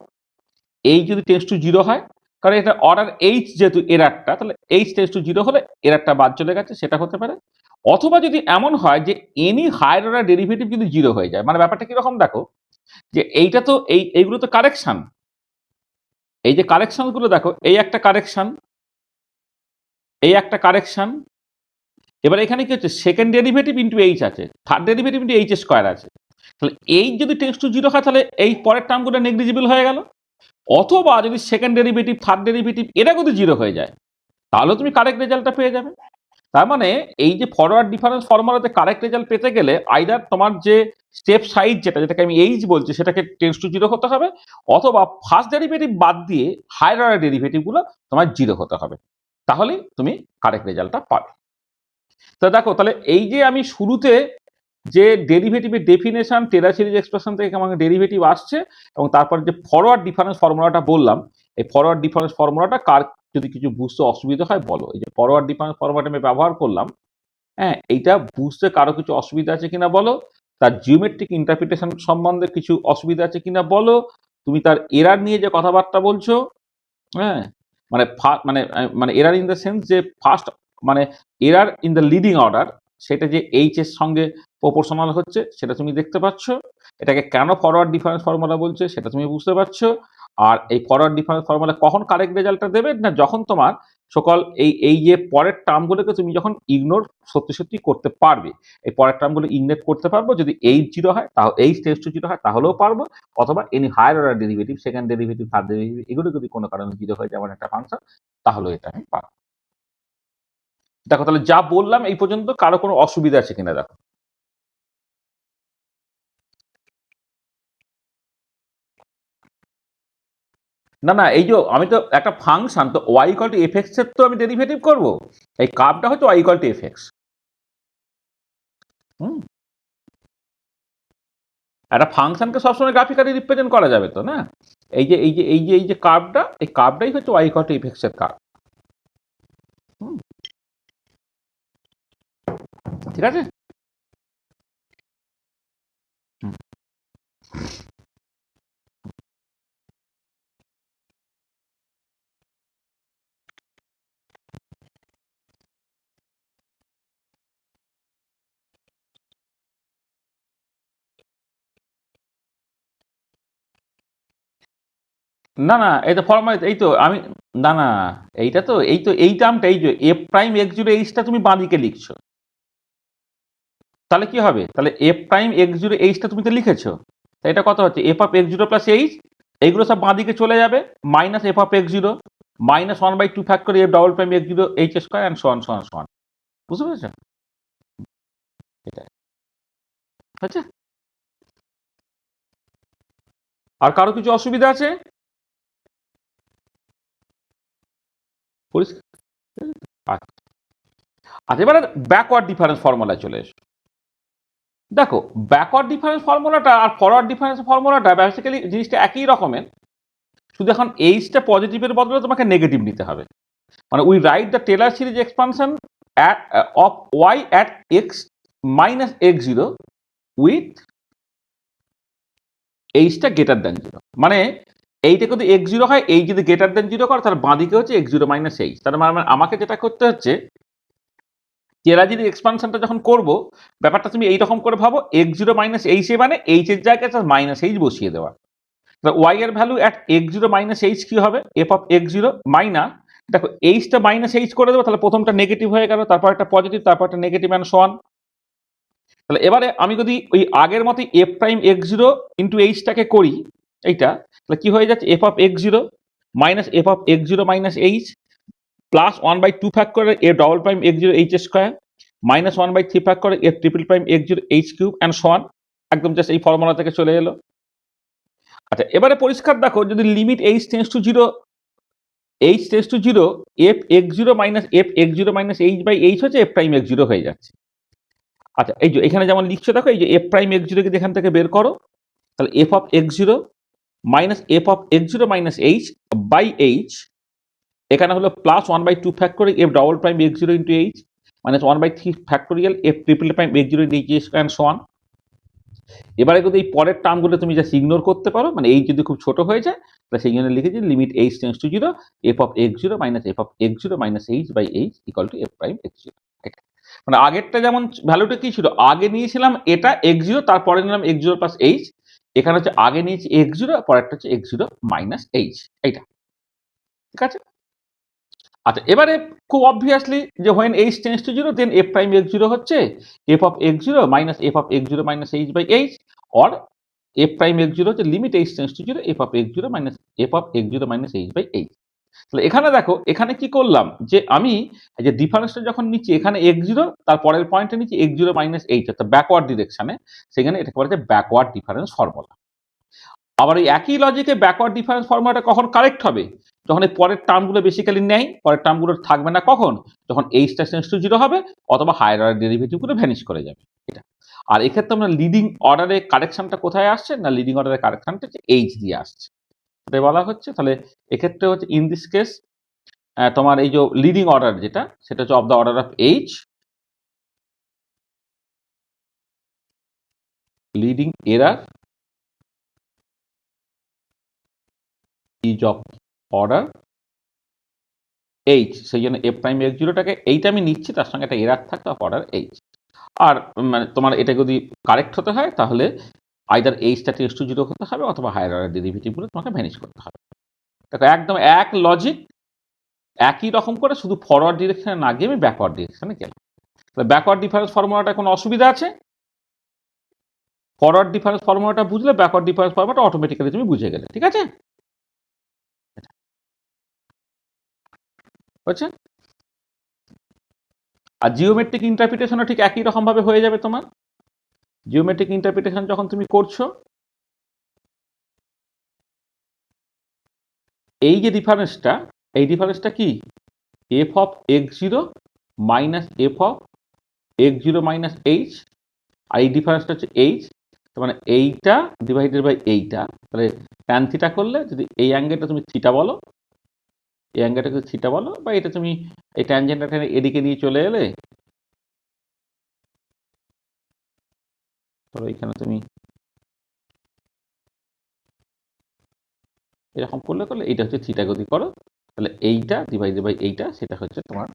H যদি tense to zero হয়, কারণ এটা অর্ডার এইচ যেহেতু এরারটা, তাহলে এইচ টেন্স টু জিরো হলে এরারটা বাদ চলে গেছে, সেটা হতে পারে। অথবা যদি এমন হয় যে এনি হায়ার অর্ডার ডেরিভেটিভ যদি জিরো হয়ে যায়, মানে ব্যাপারটা কিরকম দেখো, যে এইটা তো এইগুলো তো কারেকশন, এই যে কারেকশন গুলো দেখো, এই একটা কারেকশন, এই একটা কারেকশন, এবার এখানে কি হচ্ছে সেকেন্ড ডেরিভেটিভ ইন্টু এইচ আছে, third derivative into H square আছে, তাহলে এইচ যদি টেন্স টু জিরো হয় তাহলে এই পরের টার্মগুলো নেগলিজিবল হয়ে গেল। অথবা যদি সেকেন্ড ডেরিভেটিভ থার্ড ডেরিভেটিভ এরা যদি জিরো হয়ে যায়, তাহলে তুমি কারেক্ট রেজাল্টটা পেয়ে যাবে। তার মানে এই যে ফরওয়ার্ড ডিফারেন্স ফর্মুলাতে কারেক্ট রেজাল্ট পেতে গেলে আইদার তোমার যে স্টেপ সাইজ যেটাকে আমি এইচ বলছি সেটাকে টেন্স টু জিরো হতে হবে, অথবা ফার্স্ট ডেরিভেটিভ বাদ দিয়ে হায়ার অর্ডার ডেরিভেটিভ গুলো তোমার জিরো হতে হবে, তাহলেই তুমি কারেক্ট রেজাল্টটা পাবে। তো দেখো তাহলে এই যে আমি শুরুতে যে ডেরিভেটিভের ডেফিনেশন টেলর সিরিজ এক্সপ্রেশন থেকে আমাকে ডেরিভেটিভ আসছে, এবং তারপর যে ফরওয়ার্ড ডিফারেন্স ফর্মুলাটা বললাম, এই ফরওয়ার্ড ডিফারেন্স ফর্মুলাটা কার যদি কিছু বুঝতে অসুবিধা হয় বলো। এই যে ফরওয়ার্ড ডিফারেন্স ফর্মুলাটা আমি ব্যবহার করলাম, হ্যাঁ, এইটা বুঝতে কারো কিছু অসুবিধা আছে কিনা বলো, তার জিওমেট্রিক ইন্টারপ্রিটেশন সম্বন্ধে কিছু অসুবিধা আছে কিনা বলো, তুমি তার এরার নিয়ে যে কথাবার্তা বলছো, হ্যাঁ, মানে মানে মানে এরার ইন দ্য সেন্স যে ফার্স্ট মানে error in the leading order, সেটা যে এইচ এর সঙ্গে প্রপোর্শনাল হচ্ছে সেটা তুমি দেখতে পাচ্ছ, এটাকে কেন ফরওয়ার্ড ডিফারেন্স ফর্মুলা বলছে সেটা তুমি বুঝতে পারছো। আর এই ফরওয়ার্ড ডিফারেন্স ফর্মুলা কখন কারেক্ট রেজাল্টটা দেবে না, যখন তোমার সকল এই যে পরের টার্মগুলোকে তুমি যখন ইগনোর সত্যি সত্যি করতে পারবে, এই পরের টার্মগুলো ইগনোর করতে পারবো, যদি এইচ জিরো হয় তাহলে এইচ টেন্স টু জিরো হয় তাহলেও পারবো, অথবা any higher order derivative, second derivative, third derivative, এগুলো যদি কোনো কারণে জিরো হয় যেমন একটা ফাংশন, তাহলে এটা আমি পাবো। দেখো তাহলে যা বললাম এই পর্যন্ত কারো কোনো অসুবিধা আছে কিনা দেখো। না না, এই যে আমি তো একটা ফাংশন, তো y equal to F x এর তো আমি ডেরিভেটিভ করবো, এই কার্ভটা হচ্ছে Y equal to F x. হুম, একটা ফাংশনকে সবসময় গ্রাফিক্যালি রিপ্রেজেন্ট করা যাবে তো না, এই যে কার্ভটা, এই কার্ভটাই হচ্ছে Y equal to F x এর কার্ভ। হুম, ঠিক আছে। হুম। না না, এই তো ফর্মাল, এই তো আমি, না না, এইটা তো এই টার্মটা, এই যে এফ প্রাইম এক্স জিরো এইচটা তুমি বাঁদিকে লিখছো, তাহলে কি হবে, তাহলে এফ প্রাইম এক্স জিরো এইচটা তুমি তো লিখেছো, তা এটা কত হচ্ছে F of x zero plus H, এইগুলো সব বাঁদিকে চলে যাবে, minus F of x zero minus one by two factor F double prime x zero H square and so on so on so on. বুঝতে পেরেছো? এটা আচ্ছা, আর কারো কিছু অসুবিধা আছে? পরিষ্কার? আচ্ছা, আচ্ছা, এবারে ব্যাকওয়ার্ড ডিফারেন্স ফর্মুলায় চলে এসো। দেখো, ব্যাকওয়ার্ড ডিফারেন্স ফর্মুলাটা আর ফরওয়ার্ড ডিফারেন্স ফর্মুলাটা বেসিক্যালি জিনিসটা একই রকমের, শুধু এখন এইচটা পজিটিভের বদলে তোমাকে নেগেটিভ নিতে হবে। মানে we write the Taylor series expansion of y at x minus x zero with এইচটা গ্রেটার দ্যান জিরো। মানে এইটা যদি এক্স জিরো হয়, এই যদি গ্রেটার দ্যান জিরো করে, তাহলে বাঁদিকে হচ্ছে এক্স জিরো মাইনাস এইচ। তার মানে আমাকে যেটা করতে হচ্ছে, টেলর সিরিজ এক্সপানশনটা যখন করবো, ব্যাপারটা তুমি এইরকম করে ভাবো, এক্স জিরো মাইনাস এইচ এ মানে এইচ এর জায়গায় মাইনাস এইচ বসিয়ে দেওয়া। ওয়াই এর value at x zero minus H কি হবে, F of x zero minus, দেখো এইচটা মাইনাস এইচ করে দেবো, তাহলে প্রথমটা নেগেটিভ হয়ে গেল, তারপর একটা পজিটিভ, তারপর একটা নেগেটিভ অ্যান্ড সো অন। তাহলে এবারে আমি যদি ওই আগের মতোই f prime x zero into এইচটাকে করি, এইটা তাহলে কি হয়ে যাচ্ছে, F of x zero minus F of x zero minus h plus one by two fact করে F double prime x zero H square minus one by three fact করে F triple prime x zero h cube and so on. একদম just এই formula থেকে চলে এলো। আচ্ছা, এবারে পরিষ্কার দেখো, যদি limit H tends to zero, H tends to zero, F x zero minus F x zero minus H by H হচ্ছে এফ প্রাইম এক্স জিরো হয়ে যাচ্ছে। আচ্ছা, এই যে এখানে যেমন লিখছো দেখো, এই যে এফ প্রাইম এক্স জিরোকে এখান থেকে বের করো, তাহলে F of x zero minus F of x zero minus H by H, এখানে হলো plus one by two factorial F double prime x zero into H minus one by three factorial F triple prime x zero into H and so on. এবারে যদি এই পরের টার্মগুলো তুমি just ignore করতে পারো, মানে এই যদি খুব ছোট হয়ে যায়, তাহলে সেই জন্য লিখেছি limit H tends to zero, F of x zero minus F of x zero minus H by H equal to F prime x zero. মানে আগেরটা যেমন ভ্যালুটা কি ছিল, আগে নিয়েছিলাম এটা এক্স জিরো, তারপরে নিলাম এক্স জিরো প্লাস এইচ, এখানে হচ্ছে আগে নিয়েছি এক্স জিরো, পরেরটা হচ্ছে এক্স জিরো মাইনাস এইচ, এইটা ঠিক আছে। আচ্ছা, এবারে খুব অবভিয়াসলি যে when h tends to zero then f prime x zero হচ্ছে F of x zero minus F of x zero minus H by h, or f prime x zero হচ্ছে limit H tends to zero F of x zero minus F of x zero minus H by H. তাহলে এখানে দেখো, এখানে কি করলাম যে আমি এই যে ডিফারেন্সটা যখন নিচ্ছি এখানে x0, তার পরের পয়েন্টে নিচ্ছি x0 মাইনাস এইচ, অর্থাৎ ব্যাকওয়ার্ড ডিরেকশনে, সেখানে এটাকে বলা যায় ব্যাকওয়ার্ড ডিফারেন্স ফর্মুলা। আবার এই একই লজিকে ব্যাকওয়ার্ড ডিফারেন্স ফর্মুলাটা কখন কারেক্ট হবে? যখন এই পরের টার্মগুলো বেসিক্যালি নেই, পরের টার্মগুলো থাকবে না কখন? যখন এইচটা টেন্ডস টু 0 হবে অথবা হায়ার অর্ডার ডেরিভেটিভগুলো ভ্যানিশ করে যাবে। এটা। আর এক্ষেত্রে আমরা লিডিং অর্ডারে কারেকশনটা কোথায় আসছে? না লিডিং অর্ডারে কারেকশনটা হচ্ছে এইচ দিয়ে আসছে। এটাই বলা হচ্ছে। তাহলে এক্ষেত্রে হচ্ছে ইন দিস কেস তোমার এই যে লিডিং অর্ডার যেটা, সেটা হচ্ছে of the order of H, leading error is of order H, সেই জন্য এফ প্রাইম এক্স জিরোটাকে এইটা আমি নিচ্ছি, তার সঙ্গে একটা এরার থাকতে অফ অর্ডার এইচ। আর মানে তোমার এটা যদি কারেক্ট হতে হয় তাহলে আইদার এইচটা টেন্ডস টু 0 হতে হবে অথবা হায়ার অর্ডার ডেরিভেটিভগুলো তোমাকে ভ্যানিশ করতে হবে। দেখো একদম এক লজিক, একই রকম করে, শুধু ফরওয়ার্ড ডিরেকশনে না গিয়ে আমি ব্যাকওয়ার্ড ডিরেকশনে গেলাম। তাহলে ব্যাকওয়ার্ড ডিফারেন্স ফর্মুলাটা কোনো অসুবিধা আছে? ফরওয়ার্ড ডিফারেন্স ফর্মুলাটা বুঝলে ব্যাকওয়ার্ড ডিফারেন্স ফর্মুলাটা অটোমেটিক্যালি তুমি বুঝে গেলে, ঠিক আছে? হচ্ছে। আর জিওমেট্রিক ইন্টারপ্রিটেশনও ঠিক একই রকম ভাবে হয়ে যাবে তোমার। জিওমেট্রিক ইন্টারপ্রিটেশন যখন তুমি করছো, এই যে ডিফারেন্সটা, এই ডিফারেন্সটা কি? F of x zero minus F of x zero minus h, আর এই ডিফারেন্সটা হচ্ছে এইচ, মানে এইটা ডিভাইডেড বাই এইটা। তাহলে ট্যান থিটা করলে যদি এই অ্যাঙ্গেলটা তুমি থিটা বলো, এই অ্যাঙ্গেলটাকে থিটা বলো, বা এটা তুমি এই ট্যানজেন্টটা এদিকে নিয়ে চলে এলে, ধরো এখানে তুমি এরকম করলে করলে এইটা হচ্ছে থিটা গতি করো, তাহলে এইটা ডিভাইডেড বাই এইটা, সেটা হচ্ছে তোমার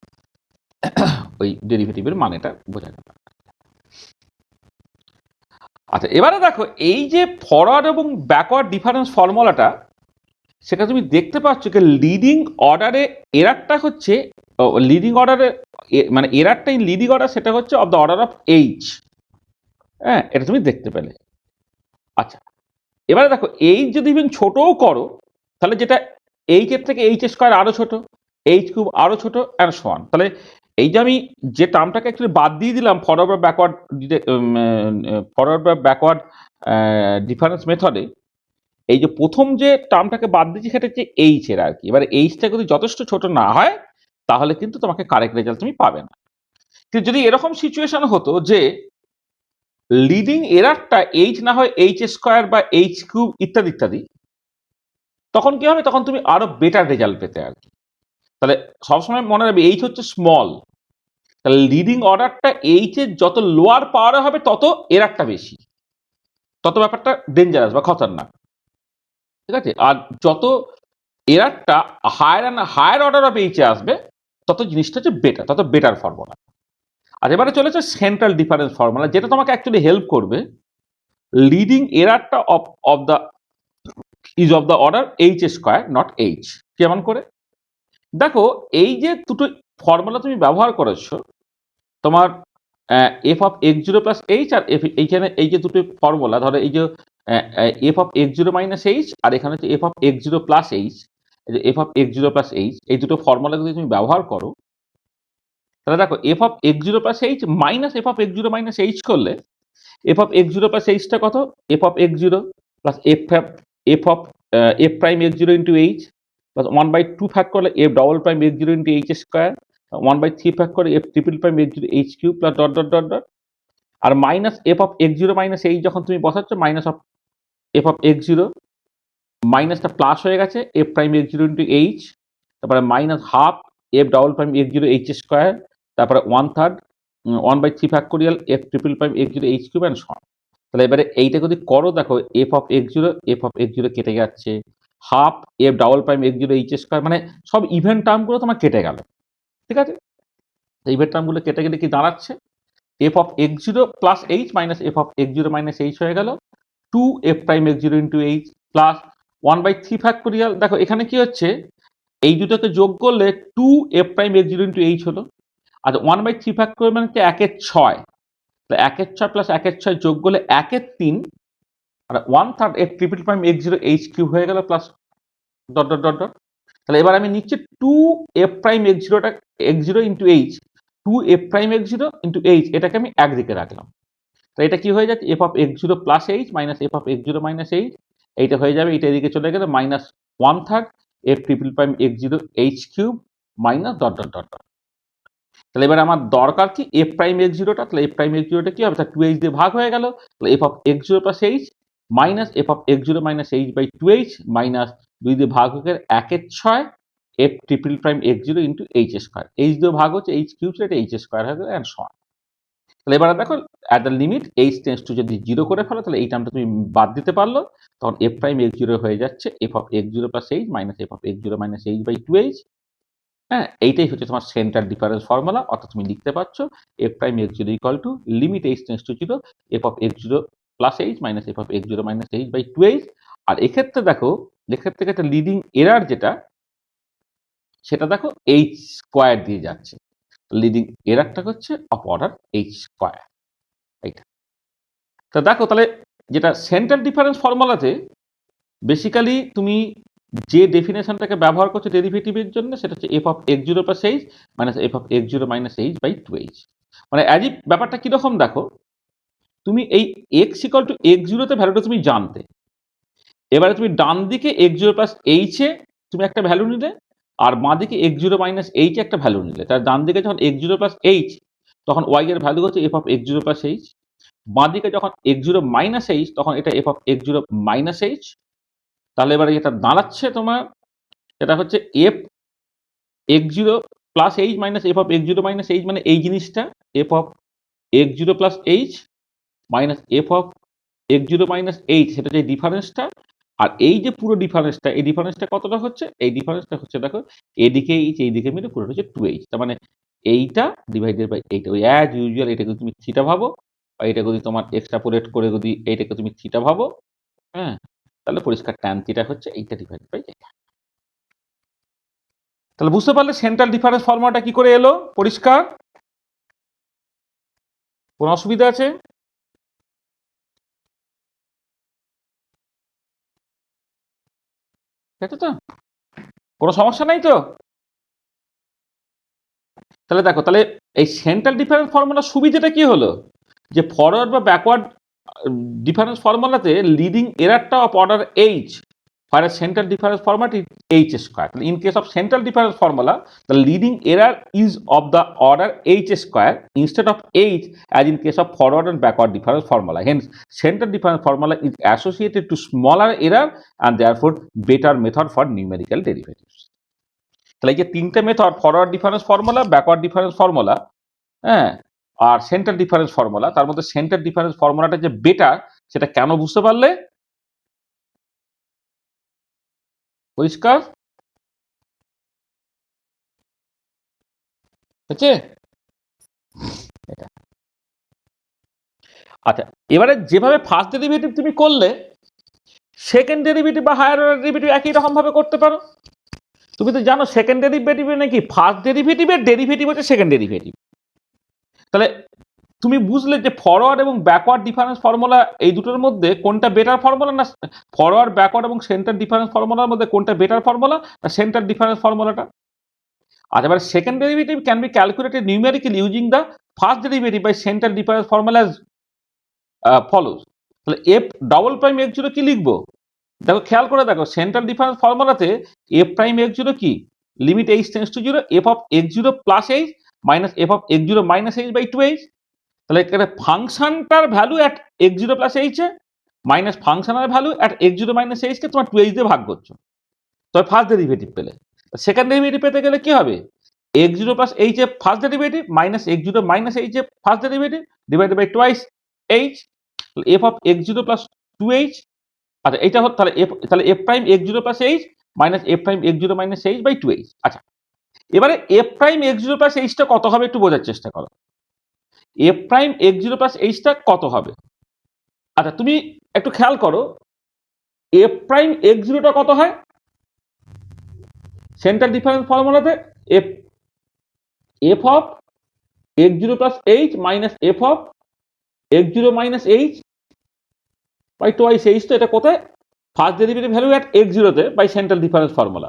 ওই ডেরিভেটিভের মানেটা বোঝা গেল। আচ্ছা, এবারে দেখো এই যে ফরওয়ার্ড এবং ব্যাকওয়ার্ড ডিফারেন্স ফর্মুলাটা, সেটা তুমি দেখতে পাচ্ছ যে লিডিং অর্ডারে এরারটা হচ্ছে, লিডিং অর্ডারে মানে এরারটা ইন লিডিং অর্ডার সেটা হচ্ছে of the order of H. হ্যাঁ, এটা তুমি দেখতে পেলে। আচ্ছা, এবারে দেখো এইচ যদি ইভেন ছোটও করো, তাহলে যেটা এইচ এর থেকে এইচ স্কোয়ার আরো ছোট, এইচ কিউব আরো ছোট, অ্যান্ড সো অন। তাহলে এই যে আমি যে টার্মটাকে অ্যাকচুয়ালি বাদ দিয়ে দিলাম ফরওয়ার্ড বা ব্যাকওয়ার্ড, ফরওয়ার্ড বা ব্যাকওয়ার্ড ডিফারেন্স মেথডে, এই যে প্রথম যে টার্মটাকে বাদ দিচ্ছি সেটা হচ্ছে এইচ এর আর কি। এবারে এইচটা যদি যথেষ্ট ছোট না হয় তাহলে কিন্তু তোমাকে কারেক্ট রেজাল্ট তুমি পাবে না। কিন্তু যদি এরকম সিচুয়েশন হতো যে লিডিং এরারটা এইচ না হয় এইচ স্কোয়ার বা এইচ কিউব ইত্যাদি ইত্যাদি, তখন কি হবে? তখন তুমি আরো বেটার রেজাল্ট পেতে আর কি। তাহলে সবসময় মনে রাখবে এইচ হচ্ছে স্মল, তাহলে লিডিং অর্ডারটা এইচ এর যত লোয়ার পাওয়ারে হবে তত এরারটা বেশি, তত ব্যাপারটা ডেঞ্জারাস বা খতরনাক, ঠিক আছে? আর যত এরারটা হায়ার অর্ডার অফ এইচে আসবে তত জিনিসটা হচ্ছে বেটার, তত বেটার ফর্মুলা। আর এবারে চলেছে সেন্ট্রাল ডিফারেন্স ফর্মুলা, যেটা তোমাকে অ্যাকচুয়ালি হেল্প করবে লিডিং এরারটা of the is of the order h square not h. কেমন করে? দেখো এই যে দুটো ফর্মুলা তুমি ব্যবহার করেছো, তোমার f of x zero plus h, আর এইখানে এই যে দুটো ফর্মুলা, ধরো এই যে f of x zero minus h, আর এখানে হচ্ছে F of x zero plus h, এই যে f of x zero plus h, এই দুটো ফর্মুলা যদি তুমি ব্যবহার করো, তাহলে দেখো F of x zero plus H minus F of x zero minus h করলে f of x zero plus এইচটা কত? F of x zero plus f of f prime x zero into h, plus 1/2 ভাগ করলে f double prime x zero into H square, 1/3 ভাগ করে F triple prime x zero h cube, plus dot dot dot dot, আর minus F of x zero minus h যখন তুমি বসাচ্ছ, minus of f of x zero, মাইনাসটা plus হয়ে গেছে f prime x zero into h, তারপরে minus half F double prime x zero H square, তারপরে 1/3 1/3 factorial F triple prime x zero h cube, and so on. তাহলে এবারে এইটা যদি করো, দেখো এফ অফ এক্স জিরো কেটে যাচ্ছে, half F double prime x zero H square, মানে সব ইভেন্ট টার্মগুলো তোমার কেটে গেল, ঠিক আছে? ইভেন্ট টার্মগুলো কেটে গেলে কি দাঁড়াচ্ছে? F of x zero plus H minus F of x zero minus H হয়ে গেল 2 F prime x zero into h, plus 1/3 factorial. দেখো এখানে কি হচ্ছে, এই দুটোকে যোগ করলে 2 F prime x zero into H হলো, আর 1/3 ফ্যাক্টোরিয়াল মানে কি 1/6, 1/6 প্লাস 1/6 যোগ করলে 1/3, আর 1/3 F triple prime x zero h cube হয়ে গেল, plus dot dot dot dot. তাহলে এবার আমি নিচ্ছি 2f' x0টা x0 into H, 2f' x0 into H, এটাকে আমি একদিকে রাখলাম। তো এটা কি হয়ে যাচ্ছে, F of x0 plus H minus F of x0 minus H, এইটা হয়ে যাবে, এটা এদিকে চলে গেলে minus 1/3 F triple prime x0 H cube minus dot dot dot dot. তাহলে এবার আমার দরকার কি এফ প্রাইম x0টা, তাহলে এফ প্রাইম x0টা কি হবে, তাহলে 2h দিয়ে ভাগ হয়ে গেল, তাহলে F of x0 plus H minus F of x0 minus H by 2h minus 2 দিয়ে ভাগ হয়ে গেলে 1/6 F triple prime x0 into H square, H দিয়ে ভাগ হচ্ছে এইচ কিউব, এটা এইচ স্কোয়ার হয়ে গেল অ্যান্ড সো অন। তাহলে এবার দেখো at the limit H tends to যদি 0 করে ফেলো, তাহলে এই টার্মটা তুমি বাদ দিতে পারলো, তখন এফ প্রাইম x0 হয়ে যাচ্ছে F of x0 plus H minus F of x0 minus H by 2h। হ্যাঁ, এইটাই হচ্ছে তোমার সেন্টার ডিফারেন্স ফর্মুলা, অর্থাৎ তুমি লিখতে পারছো F prime x0 equal to limit H tends to 0 F of x0 plus H minus F of x0 minus H by 2h। আর এক্ষেত্রে দেখো, এক্ষেত্রে একটা লিডিং এরার যেটা, সেটা দেখো এইচ স্কোয়ার দিয়ে যাচ্ছে, লিডিং এরারটা হচ্ছে অফ অর্ডার এইচ স্কোয়ার। এইটা তো দেখো, তাহলে যেটা সেন্টার ডিফারেন্স ফর্মুলাতে বেসিক্যালি তুমি যে ডেফিনেশনটাকে ব্যবহার করছো ডেরিভেটিভের জন্য, সেটা হচ্ছে F of x0 plus H minus F of x0 minus H by 2h। মানে অ্যাজ ইফ ব্যাপারটা কিরকম দেখো, তুমি এই x ইকুয়াল টু x0 তে ভ্যালুটা তুমি জানতে, এবারে তুমি ডান দিকে x0 প্লাস এইচ এ তুমি একটা ভ্যালু নিলে, আর বাঁ দিকে x0 মাইনাস এইচ এ একটা ভ্যালু নিলে। তার ডান দিকে যখন x0 প্লাস এইচ, তখন y এর ভ্যালু হচ্ছে F of x0 plus H, বাঁ দিকে যখন x0 মাইনাস এইচ, তখন এটা F of x0 minus H. তাহলে এবারে এটা দাঁড়াচ্ছে তোমার, এটা হচ্ছে F x0 plus H minus F of x0 minus H, মানে এই জিনিসটা F of x0 plus H minus F of x0 minus H, সেটা যে ডিফারেন্সটা। আর এই যে পুরো ডিফারেন্সটা, এই ডিফারেন্সটা কতটা হচ্ছে, এই ডিফারেন্সটা হচ্ছে দেখো এদিকে এইচ এইদিকে মিলে পুরোটা হচ্ছে 2h। তার মানে এইটা ডিভাইডেড বাই এইটা, ওই অ্যাজ ইউজুয়াল এটাকে তুমি থিটা ভাবো, বা এটা যদি তোমার এক্সট্রাপোলেট করে যদি এইটাকে তুমি থিটা ভাবো, হ্যাঁ, তাহলে পরিষ্কার ট্যান থিটা হচ্ছে এইটা ডিভাইড বাই এটা। তাহলে বুঝতে পারলে সেন্ট্রাল ডিফারেন্স ফর্মুলাটা কি করে এলো, পরিষ্কার? কোনো অসুবিধা আছে? ঠিক আছে তো, কোনো সমস্যা নাই তো? তাহলে দেখো, তাহলে এই সেন্ট্রাল ডিফারেন্স ফর্মুলার সুবিধাটা কি হলো, যে ফরওয়ার্ড বা ব্যাকওয়ার্ড ডিফারেন্স ফর্মুলাতে লিডিং এরারটা of order h, whereas central difference format is h square. In case of central difference formula, the leading error is of the order h square instead of h, as in case of forward and backward difference formula. Hence, central difference formula is associated to smaller error and therefore better method for numerical derivatives. তাহলে এই যে তিনটে method, forward difference formula, backward difference formula, হ্যাঁ, আর central difference formula, তার মধ্যে central difference ফর্মুলাটা যে better, সেটা কেন বুঝতে পারলে? পরিষ্কার হচ্ছে? আচ্ছা, এবারে যেভাবে ফার্স্ট ডেরিভেটিভ তুমি করলে, সেকেন্ড ডেরিভেটিভ বা হায়ার অর্ডার ডেরিভেটিভ একই রকম ভাবে করতে পারো। তুমি তো জানো সেকেন্ড ডেরিভেটিভ নাকি ফার্স্ট ডেরিভেটিভের ডেরিভেটিভ হচ্ছে সেকেন্ড ডেরিভেটিভ। তাহলে তুমি বুঝলে যে ফরওয়ার্ড এবং ব্যাকওয়ার্ড ডিফারেন্স ফর্মুলা, এই দুটোর মধ্যে কোনটা বেটার ফর্মুলা, না ফরওয়ার্ড ব্যাকওয়ার্ড এবং সেন্টার ডিফারেন্স ফর্মুলার মধ্যে কোনটা বেটার ফর্মুলা, না সেন্টার ডিফারেন্স ফর্মুলাটা। আর এবার second derivative can be calculated numerically using the first derivative by center difference formula follows. তাহলে এফ ডবল প্রাইম x0 কি লিখবো, দেখো খেয়াল করে দেখো, সেন্ট্রাল ডিফারেন্স ফর্মুলাতে এফ প্রাইম x0 কি, limit H tends to 0 F of x0 plus H minus F of x0 minus H by 2h। তাহলে এখানে ফাংশনটার value at x0 plus h এ minus functional value at x0 minus h কে তোমার 2h দিয়ে ভাগ করছো, তবে ফার্স্ট ডেরিভেটিভ পেলে। সেকেন্ড ডেরিভেটিভ পেতে গেলে কি হবে, x0 প্লাস এইচ এ first derivative minus x0 minus h এ first derivative divided by twice h, f of x0 plus 2h। আচ্ছা, এইটা হচ্ছে তাহলে F prime x0 plus H minus f prime x0 minus H by 2h। আচ্ছা, এবারে F prime x0 plus এইচটা কত হবে একটু বোঝার চেষ্টা করো। এফ প্রাইম x0 প্লাস এইচটা কত হবে? আচ্ছা, তুমি একটু খেয়াল করো, এফ প্রাইম x0টা কত হয় সেন্টার ডিফারেন্স ফর্মুলাতে, f f of x0 plus H minus F of x0 minus H by twice h. তো এটা কোথায়, first derivative value at x0 তে বাই সেন্ট্রাল ডিফারেন্স ফর্মুলা।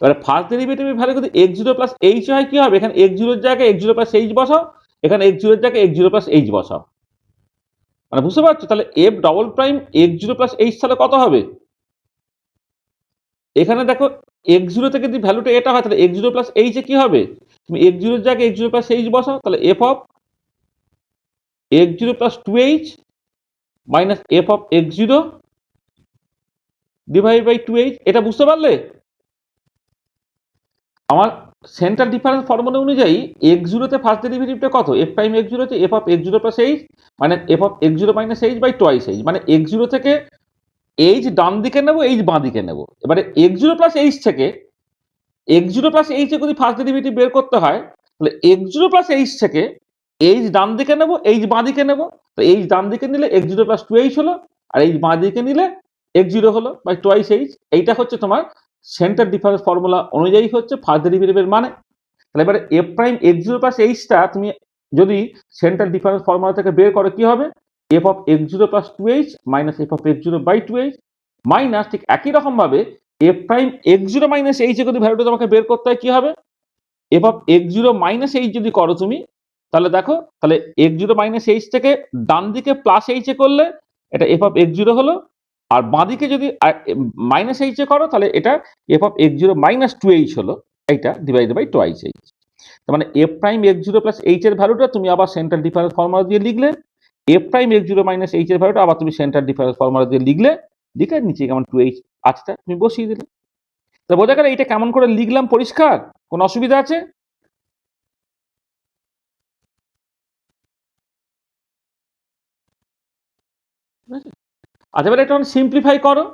এবারে ফার্স্ট ডেরিভেটিভের ভ্যালু যদি x0 প্লাস h হয় কি হবে, এখানে x0 এর জায়গায় x0 প্লাস h বসাও, এখানে x0 এর জায়গায় x0 প্লাস h বসাও। মানে বুঝতে পারছো? তাহলে f double prime x0 plus h তাহলে কত হবে? এখানে দেখো x0 থেকে যদি ভ্যালুটা এটা হয় তাহলে x0 প্লাস h এ কি হবে? তুমি x0 এর জায়গায় x0 প্লাস h বসাও, তাহলে f of x0 plus 2h minus f of x0 divide by 2h। এটা বুঝতে পারলে? আমার সেন্টার ডিফারেন্স ফর্মুলা অনুযায়ী x0 তে ফার্স্ট ডেরিভেটিভটা কত? f প্রাইম x0 তে f of x0 plus h মানে f of x0 minus h by twice h। মানে x0 থেকে h ডান দিকে নেব, h বাঁ দিকে নেব। এবারে x0 প্লাস h থেকে x0 প্লাস h এ যদি ফার্স্ট ডেরিভেটিভ বের করতে হয় তাহলে x0 প্লাস h থেকে h ডান দিকে নেব, h বাঁ দিকে নেব। তো h ডান দিকে নিলে x0 প্লাস 2h হলো, আর h বাঁ দিকে নিলে x0 হলো বাই টুয়াইস h। এইটা হচ্ছে তোমার সেন্টার ডিফারেন্স ফর্মুলা অনুযায়ী হচ্ছে ফার্স্ট ডেরিভেটিভের মানে। তাহলে এবারে f প্রাইম x0 প্লাস h-টা তুমি যদি সেন্টার ডিফারেন্স ফর্মুলা থেকে বের করো কি হবে? f of x0 plus 2h minus f of x0 by 2h minus ঠিক একই রকম ভাবে f prime x0 minus h এর যদি ভ্যালুটা তোমাকে বের করতে হয় কি হবে? f of x0 minus h যদি করো তুমি তাহলে দেখো, তাহলে x0 মাইনাস h থেকে ডান দিকে প্লাস h এ করলে এটা f অফ x0 হলো, আর বাঁ দিকে যদি মাইনাস h এ করো তাহলে এটা f of x0 minus 2h হলো, এইটা ডিভাইডেড বাই টুয়াইস h। তার মানে f prime x0 plus h এর ভ্যালুটা তুমি আবার সেন্টার ডিফারেন্স ফর্মুলা দিয়ে লিখলে, f prime x0 minus h এর ভ্যালুটা আবার তুমি সেন্টার ডিফারেন্স ফর্মুলা দিয়ে লিখলে, লিখে নিচে কেমন 2h আছে তুমি বসিয়ে দিলে। তো বোঝা গেল এইটা কেমন করে লিখলাম, পরিষ্কার? কোনো অসুবিধা আছে? আচ্ছা, এবার এটা সিম্পলিফাই করো।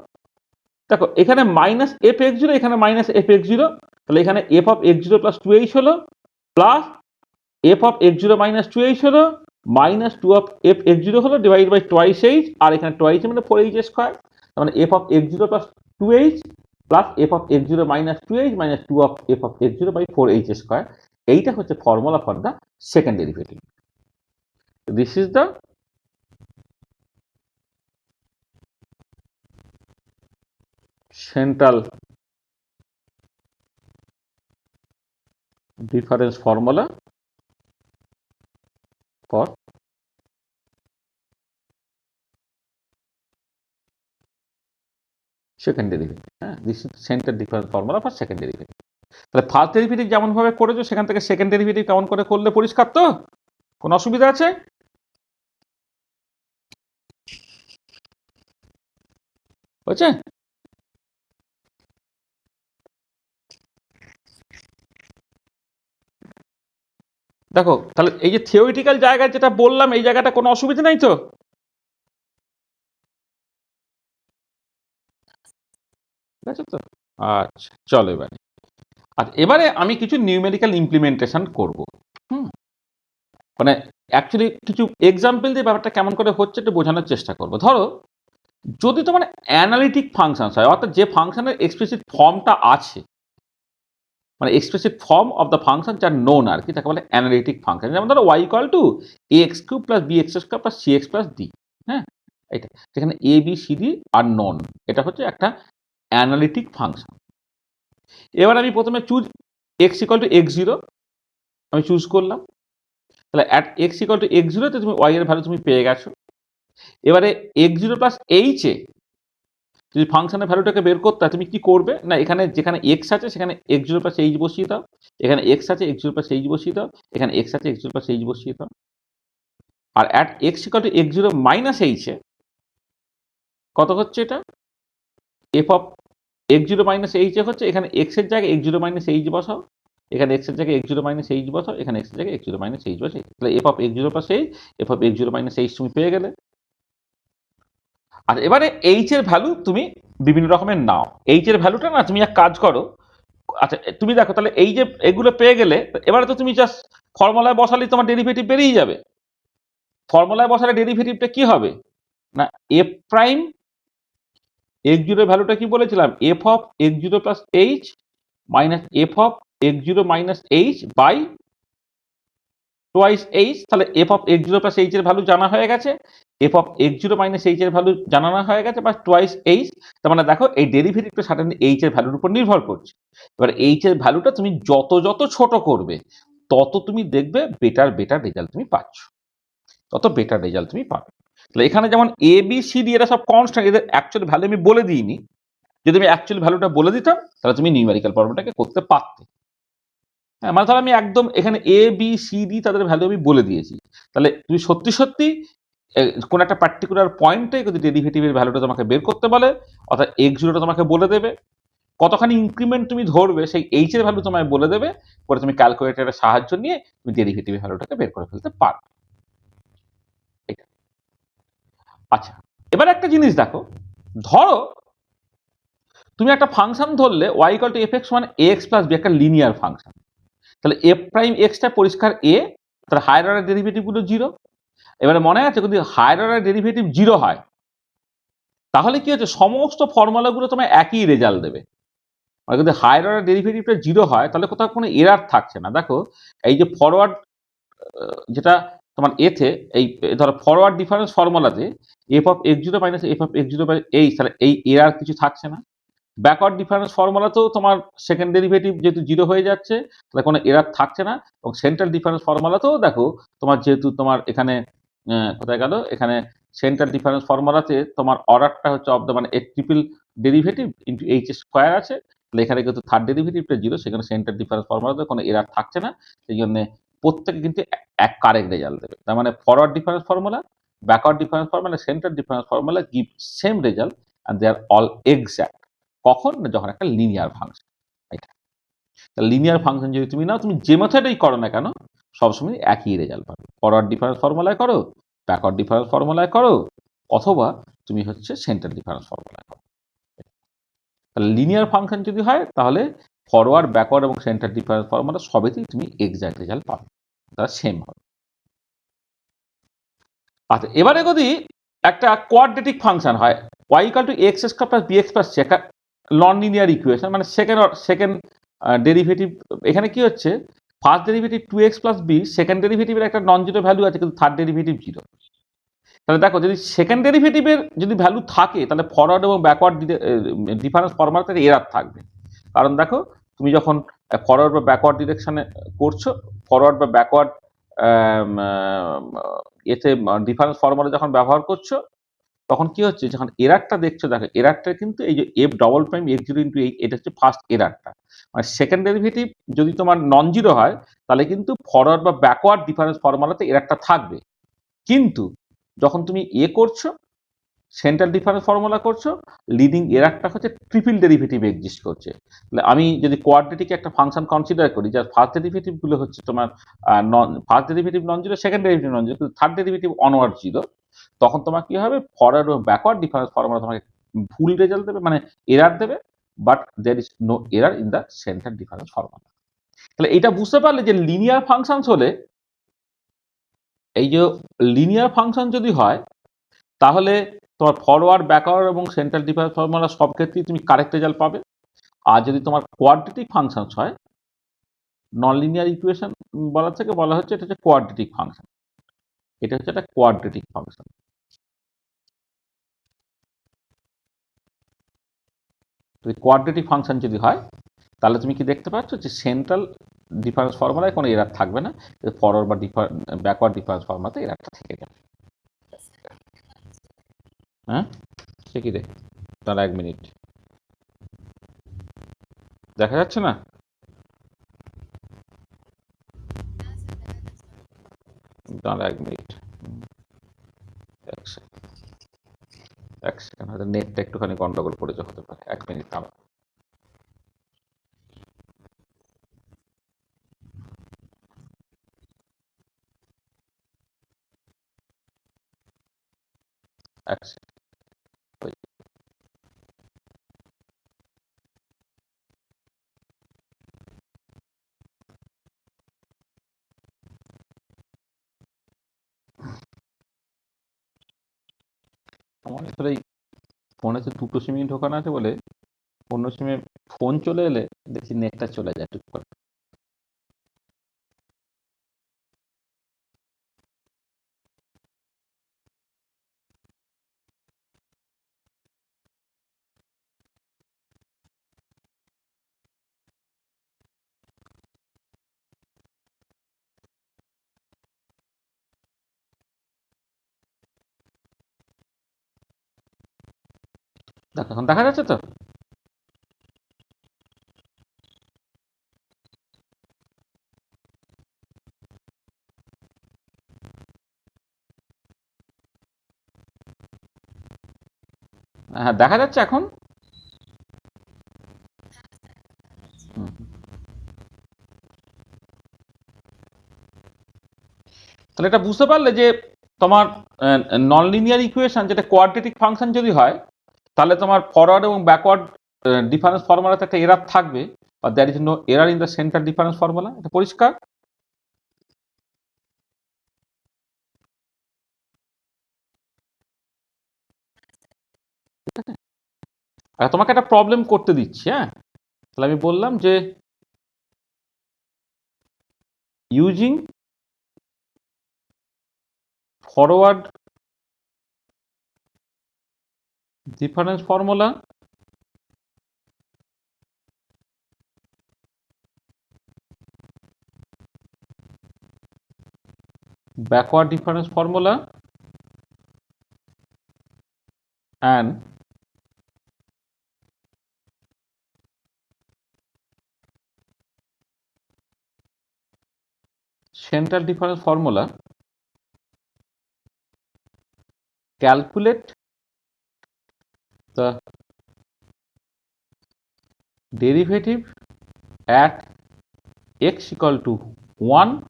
দেখো এখানে মাইনাস এফ এক্স জিরো, এখানে মাইনাস এফ এক্স জিরো, তাহলে এখানে f of x zero plus 2h হলো, plus f of x zero minus 2h হলো, minus 2 of f x zero হলো ডিভাইড বাই টুয়াইস h, আর এখানে টুয়াইস মানে 4h square. তার মানে f of x zero plus 2h plus f of x zero minus 2h minus 2 of f of x zero by 4h square. এইটা হচ্ছে formula for the second derivative. This is the central difference formula for second derivative। হ্যাঁ, this is center difference formula for second derivative। তাহলে first derivative যেমন ভাবে করেছো সেখান থেকে second derivative কেমন করে করলে পরিষ্কার তো? কোনো অসুবিধা আছে? হচ্ছে? দেখো তাহলে এই যে থিওরিটিক্যাল জায়গায় যেটা বললাম এই জায়গাটা কোনো অসুবিধা নাই তো? ঠিক আছে তো? আচ্ছা চলো এবারে। আচ্ছা এবারে আমি কিছু নিউমেরিক্যাল ইমপ্লিমেন্টেশন করব। মানে অ্যাকচুয়ালি কিছু এক্সাম্পল দিয়ে ব্যাপারটা কেমন করে হচ্ছে একটু বোঝানোর চেষ্টা করব। ধরো যদি তোমার অ্যানালিটিক ফাংশন হয়, অর্থাৎ যে ফাংশনের এক্সপ্লিসিট ফর্মটা আছে, মানে explicit form of the function যার নোন আর কি, তাকে বলে অ্যানালিটিক ফাংশন। যেমন ধরো y equal two ax cube plus bx square plus cx plus d। হ্যাঁ, এটা যেখানে a b c d আর নন, এটা হচ্ছে একটা অ্যানালিটিক ফাংশন। এবার আমি প্রথমে choose x equal to x0 আমি চুজ করলাম। তাহলে at x equal to x0 তে তুমি y এর ভ্যালু তুমি পেয়ে গেছো। এবারে x0 প্লাস h এ যদি ফাংশনের ভ্যালুটাকে বের করতে হয় তুমি কি করবে না, এখানে যেখানে x আছে সেখানে x0 প্লাস h বসিয়ে দাও, এখানে x আছে x0 প্লাস h বসিয়ে দাও, এখানে x আছে x0 প্লাস h বসিয়ে দাও। আর at x equal to x0 minus h এ কত হচ্ছে এটা, f of x0 minus h এ হচ্ছে, এখানে x এর জায়গায় x0 মাইনাস h বসাও, এখানে x এর জায়গায় x0 মাইনাস h বসাও, এখানে x এর জায়গায় x0 মাইনাস h বসাও। তাহলে f of x0 plus h, f of x0 minus h তুমি পেয়ে গেলে। আর এবারে h এর ভ্যালু তুমি বিভিন্ন রকমের নাও। h এর ভ্যালুটা না তুমি এক কাজ করো, আচ্ছা তুমি দেখো তাহলে এই যে এগুলো পেয়ে গেলে এবারে তো তুমি জাস্ট ফর্মুলায় বসালেই তোমার ডেরিভেটিভ বেরিয়ে যাবে। ফর্মুলায় বসালে ডেরিভেটিভটা কি হবে না, এফ প্রাইম এক্স জিরো ভ্যালুটা কি বলেছিলাম, f of x zero plus H minus F of x zero minus H by twice h. তাহলে F of x zero plus h এর ভ্যালু জানা হয়ে গেছে। F of x zero minus h এর value জানানো হয়ে গেছে বা টোয়াইস এইচ। তার মানে দেখো এই ডেরিভেটিভটা সাডেনলি এইচ এর ভ্যালুর উপর নির্ভর করছে। এবার এইচ এর ভ্যালুটা তুমি যত যত ছোট করবে তত তুমি দেখবে বেটার বেটার রেজাল্ট তুমি পাচ্ছ, তত বেটার রেজাল্ট তুমি পাবে। তাহলে এখানে যেমন এ বি সি ডি এরা সব কনস্ট্যান্ট, এদের অ্যাকচুয়াল ভ্যালু আমি বলে দিইনি। যদি আমি অ্যাকচুয়াল ভ্যালুটা বলে দিতাম তাহলে তুমি নিউমেরিক্যাল প্রবলেমটাকে করতে পারতে। হ্যাঁ, মানে ধরো আমি একদম এখানে এ বি সি ডি তাদের ভ্যালু আমি বলে দিয়েছি, তাহলে তুমি সত্যি সত্যি কোন একটা পার্টিকুলার পয়েন্টে যদি ডেরিভেটিভের ভ্যালুটা তোমাকে বের করতে বলে, অর্থাৎ এক্স জিরোটা তোমাকে বলে দেবে, কতখানি ইনক্রিমেন্ট তুমি ধরবে সেই এইচ এর ভ্যালু তোমায় বলে দেবে, পরে তুমি ক্যালকুলেটরের সাহায্য নিয়ে তুমি ডেরিভেটিভের ভ্যালুটাকে বের করে ফেলতে পারবে। এটা আচ্ছা, এবার একটা জিনিস দেখো, ধরো তুমি একটা ফাংশন ধরলে y equal to F x মানে এ এক্স প্লাস বি, একটা লিনিয়ার ফাংশন। তাহলে এফ প্রাইম এক্সটা পরিষ্কার এ, তাহলে হায়ার অর্ডার ডেরিভেটিভ গুলো জিরো। এবারে মনে আছে যদি হায়ার অর্ডার ডেরিভেটিভ জিরো হয় তাহলে কি হচ্ছে, সমস্ত ফর্মুলাগুলো তোমার একই রেজাল্ট দেবে। আর যদি হায়ার অর্ডার ডেরিভেটিভটা জিরো হয় তাহলে কোথাও কোনো এরার থাকছে না। দেখো এই যে ফরওয়ার্ড যেটা তোমার এতে এই ধরো ফরওয়ার্ড ডিফারেন্স ফর্মুলাতে f of x zero minus F of x zero by H, তাহলে এই এরার কিছু থাকছে না। ব্যাকওয়ার্ড ডিফারেন্স ফর্মুলাতেও তোমার সেকেন্ড ডেরিভেটিভ যেহেতু জিরো হয়ে যাচ্ছে তাহলে কোনো এরার থাকছে না। এবং সেন্ট্রাল ডিফারেন্স ফর্মুলাতেও দেখো তোমার যেহেতু তোমার এখানে কোথায় গেল, এখানে সেন্ট্রাল ডিফারেন্স ফর্মুলাতে তোমার অর্ডারটা হচ্ছে অফ দ্য মানে a triple derivative into H square আছে, তাহলে এখানে কিন্তু থার্ড ডেরিভেটিভটা জিরো, সেখানে সেন্ট্রাল ডিফারেন্স ফর্মুলাতে কোনো এরার থাকছে না। সেই জন্য প্রত্যেকে কিন্তু এক কারেক্ট রেজাল্ট দেবে। তার মানে forward difference formula, backward difference formula, central difference formula give same result and they are all exact. কখন না, যখন একটা লিনিয়ার ফাংশন। এটা লিনিয়ার ফাংশন যদি তুমি নাও, তুমি যে মেথডেই করো না কেন সবসময় একই রেজাল্ট পাবে। ফরওয়ার্ড ডিফারেন্স ফর্মুলায় করো, ব্যাকওয়ার্ড ডিফারেন্স ফর্মুলায় করো, অথবা তুমি হচ্ছে সেন্টার ডিফারেন্স ফর্মুলায় করো। তাহলে লিনিয়ার ফাংশন যদি হয় তাহলে ফরওয়ার্ড, ব্যাকওয়ার্ড এবং সেন্টার ডিফারেন্স ফর্মুলা সবেতেই তুমি এক্সাক্ট রেজাল্ট পাবে, তারা সেম হবে। আচ্ছা, এবারে যদি একটা কোয়াড্রেটিক ফাংশন হয় y equal to x square plus b x plus c, একটা নন লিনিয়ার ইকুয়েশন, মানে সেকেন্ড ডেরিভেটিভ। এখানে কি হচ্ছে, first derivative two x plus b, second ডেরিভেটিভের একটা নন জিরো ভ্যালু আছে কিন্তু থার্ড ডেরিভেটিভ জিরো। তাহলে দেখো যদি সেকেন্ড ডেরিভেটিভের যদি ভ্যালু থাকে তাহলে ফরওয়ার্ড এবং ব্যাকওয়ার্ড ডিফারেন্স ফর্মুলাতে এরার থাকবে। কারণ দেখো তুমি যখন ফরওয়ার্ড বা ব্যাকওয়ার্ড ডিরেকশনে করছো, ফরওয়ার্ড বা ব্যাকওয়ার্ড এতে ডিফারেন্স ফর্মুলা যখন ব্যবহার করছো তখন কি হচ্ছে, যখন এরারটা দেখছো, দেখো এরারটা কিন্তু এই যে F double prime x zero into eight, এটা হচ্ছে ফার্স্ট এরারটা। মানে সেকেন্ড ডেরিভেটিভ যদি তোমার নন জিরো হয় তাহলে কিন্তু ফরওয়ার্ড বা ব্যাকওয়ার্ড ডিফারেন্স ফর্মুলাতে এরারটা থাকবে। কিন্তু যখন তুমি করছো, সেন্ট্রাল ডিফারেন্স ফর্মুলা করছো, লিডিং এরারটা হচ্ছে ট্রিপল ডেরিভেটিভ এক্সিস্ট করছে। তাহলে আমি যদি কোয়াড্রেটিক একটা ফাংশন কনসিডার করি যার ফার্স্ট ডেরিভেটিভ গুলো হচ্ছে তোমার first derivative non zero, second derivative non zero, কিন্তু থার্ড ডেরিভেটিভ অনওয়ার্ড জিরো, তখন তোমার কি হবে, ফরওয়ার্ড এবং ব্যাকওয়ার্ড ডিফারেন্স ফর্মুলা তোমাকে ভুল রেজাল্ট দেবে, মানে এরার দেবে, but there is no error in the central difference formula. তাহলে এটা বুঝতে পারলে যে লিনিয়ার ফাংশন হলে, এই যে লিনিয়ার ফাংশন যদি হয় তাহলে তোমার ফরওয়ার্ড, ব্যাকওয়ার্ড এবং সেন্ট্রাল ডিফারেন্স ফর্মুলা সব ক্ষেত্রেই তুমি কারেক্ট রেজাল্ট পাবে। আর যদি তোমার কোয়াড্রেটিক ফাংশনস হয়, নন লিনিয়ার ইকুয়েশন বলা থেকে বলা হচ্ছে এটা হচ্ছে কোয়াড্রেটিক ফাংশন, এটা হচ্ছে একটা কোয়াড্রেটিক ফাংশন। কোয়াড্রেটিক ফাংশন যদি হয় তাহলে তুমি কি দেখতে পাচ্ছ যে সেন্ট্রাল ডিফারেন্স ফর্মুলায় কোনো এরার থাকবে না, ফরওয়ার্ড বা ব্যাকওয়ার্ড ডিফারেন্স ফর্মুলাতে এরারটা থেকে যাবে। হ্যাঁ, সে কি রে, তারা 1 মিনিট দেখা যাচ্ছে না, তাহলে 1 মিনিট, এক সেকেন্ড হয়তো নেটটা একটুখানি গন্ডগোল করেছে, হতে পারে। 1 মিনিট দাঁড়াও। এক সেকেন্ড। আমার আসলে এই ফোনে তো দুটো সিমই ঢোকানো আছে বলে অন্য সিমে ফোন চলে এলে দেখছি নেটটা চলে যায় টুক করে। দেখো এখন দেখা যাচ্ছে তো? হ্যাঁ, দেখা যাচ্ছে এখন? হুম। তাহলে এটা বুঝতে পারলে যে তোমার নন লিনিয়ার ইকুয়েশন যেটা কোয়াড্রেটিক ফাংশন যদি হয়, তাহলে তোমার ফরওয়ার্ড এবং ব্যাকওয়ার্ড ডিফারেন্স ফর্মুলাতে একটা এরার থাকবে, বা there is no error in the center difference formula. এটা পরিষ্কার? আর তোমাকে একটা প্রবলেম করতে দিচ্ছি, হ্যাঁ? তাহলে আমি বললাম যে using forward difference formula backward difference formula and central difference formula calculate the derivative at x equal to 1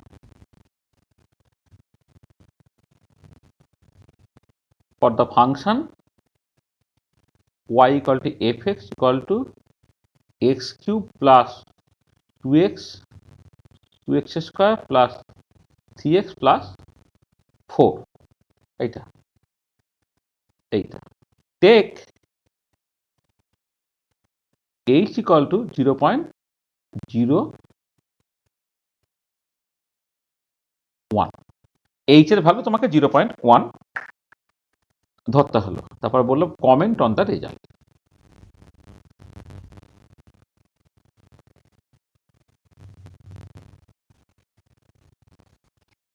for the function y equal to fx equal to x cube plus 2x 2x square plus 3x plus 4 এইটা এইটা take h equal to 0.01 h এর value তোমাকে 0.1 ধরতে হলো। তারপর বললো comment on the result.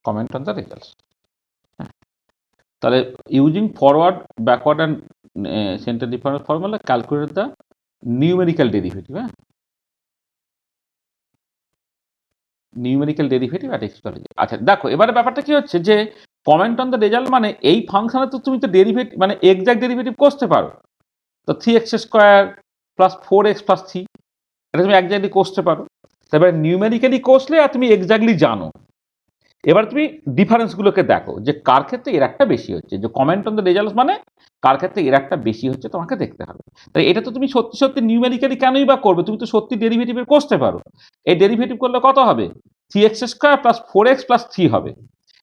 Comment on the results. তাহলে using forward backward and centre difference formula calculate the numerical derivative. হ্যাঁ, numerical derivative at x equal to. আচ্ছা দেখো এবারে ব্যাপারটা কি হচ্ছে যে কমেন্ট অন দ্য রেজাল্ট মানে এই ফাংশনে তো তুমি তো ডেরিভেটিভ মানে এক্সাক্ট ডেরিভেটিভ কষতে পারো। তো 3x square plus 4x plus 3 এটা তুমি এক্স্যাক্টলি কষতে পারো। তারপরে নিউমেরিক্যালি কষলে আর তুমি এক্স্যাক্টলি জানো। এবার তুমি ডিফারেন্সগুলোকে দেখো যে কার ক্ষেত্রে এর একটা বেশি হচ্ছে, যে কমেন্ট অন দ্য রেজাল্টস মানে কার ক্ষেত্রে এর একটা বেশি হচ্ছে তোমাকে দেখতে হবে। তাই এটা তো তুমি সত্যি সত্যি নিউমেরিক্যালি কেনই বা করবে, তুমি তো সত্যি ডেরিভেটিভের কষতে পারো। এই ডেরিভেটিভ করলে কত হবে? 3x square plus 4x plus 3 হবে।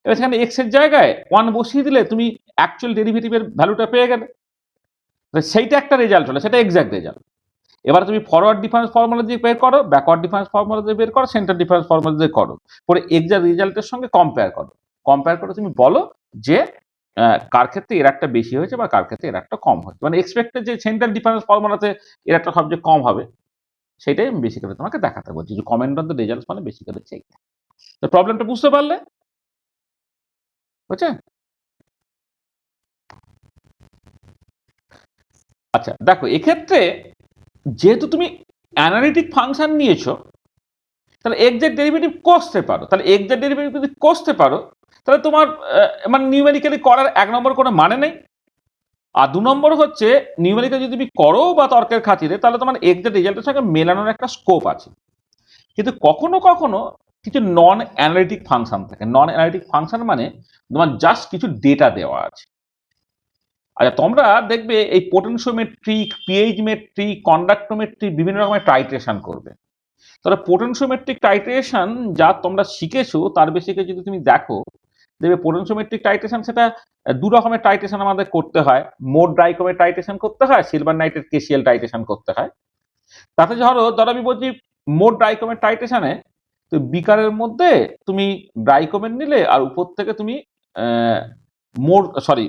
এবার সেখানে x এর জায়গায় 1 বসিয়ে দিলে তুমি অ্যাকচুয়াল ডেরিভেটিভের ভ্যালুটা পেয়ে গেলে। সেইটা একটা রেজাল্ট হলো, সেটা এক্সাক্ট রেজাল্ট। এবার তুমি ফরওয়ার্ড ডিফারেন্স ফর্মুলা দিয়ে বের করো, ব্যাকওয়ার্ড ডিফারেন্স ফর্মুলা দিয়ে বের করো, সেন্টার ডিফারেন্স ফর্মুলা দিয়ে করো, পরে এক্সাক্ট রেজাল্টের সঙ্গে কম্পেয়ার করো। কম্পেয়ার করে তুমি বলো যে কার ক্ষেত্রে এর একটা বেশি হয়েছে বা কার ক্ষেত্রে এর একটা কম হয়েছে। মানে এক্সপেক্টেড যে সেন্ট্রাল ডিফারেন্স ফর্মুলাতে এর একটা সবচেয়ে কম হবে, সেটাই আমি বেশি করে তোমাকে দেখাতে বলছি যে কমেন্ট অন দ্য রেজাল্টস মানে বেশি করে চেক। তো প্রবলেমটা বুঝতে পারলে? বুঝছে? আচ্ছা দেখো এক্ষেত্রে যেহেতু তুমি অ্যানালিটিক ফাংশন নিয়েছো, তাহলে এক্সাক্ট ডেরিভেটিভ কষতে পারো। তাহলে এক্সাক্ট ডেরিভেটিভ যদি কষতে পারো, তাহলে তোমার মানে নিউমেরিক্যালি করার 1 নম্বর কোনো মানে নেই। আর 2 নম্বর হচ্ছে নিউমেরিক্যাল যদি তুমি করো বা তর্কের খাতিরে, তাহলে তোমার এক্সাক্ট রেজাল্টের সঙ্গে মেলানোর একটা স্কোপ আছে। কিন্তু কখনো কখনো কিছু নন অ্যানালিটিক ফাংশন থাকে। নন অ্যানালিটিক ফাংশন মানে তোমার জাস্ট কিছু ডেটা দেওয়া আছে। আচ্ছা তোমরা দেখবে এই পোটেনশিওমেট্রিক, পিএইচ মেট্রিক, কন্ডাক্টোমেট্রিক বিভিন্ন রকমের টাইট্রেশন করবে। তাহলে পোটেনশিওমেট্রিক টাইট্রেশন যা তোমরা শিখেছো তার বেসিকে যদি তুমি দেখো, দেখবে পোটেনশিওমেট্রিক টাইট্রেশন সেটা 2 রকমের টাইট্রেশন আমাদের করতে হয়। মোড ডাইক্রোমের টাইট্রেশন করতে হয়, সিলভার নাইট্রেট কেসিএল টাইট্রেশন করতে হয়। তাতে ধরো আমি বলছি মোড ডাইক্রোমের টাইট্রেশনে তো বিকারের মধ্যে তুমি ডাইক্রোমেট নিলে আর উপর থেকে তুমি মোর সরি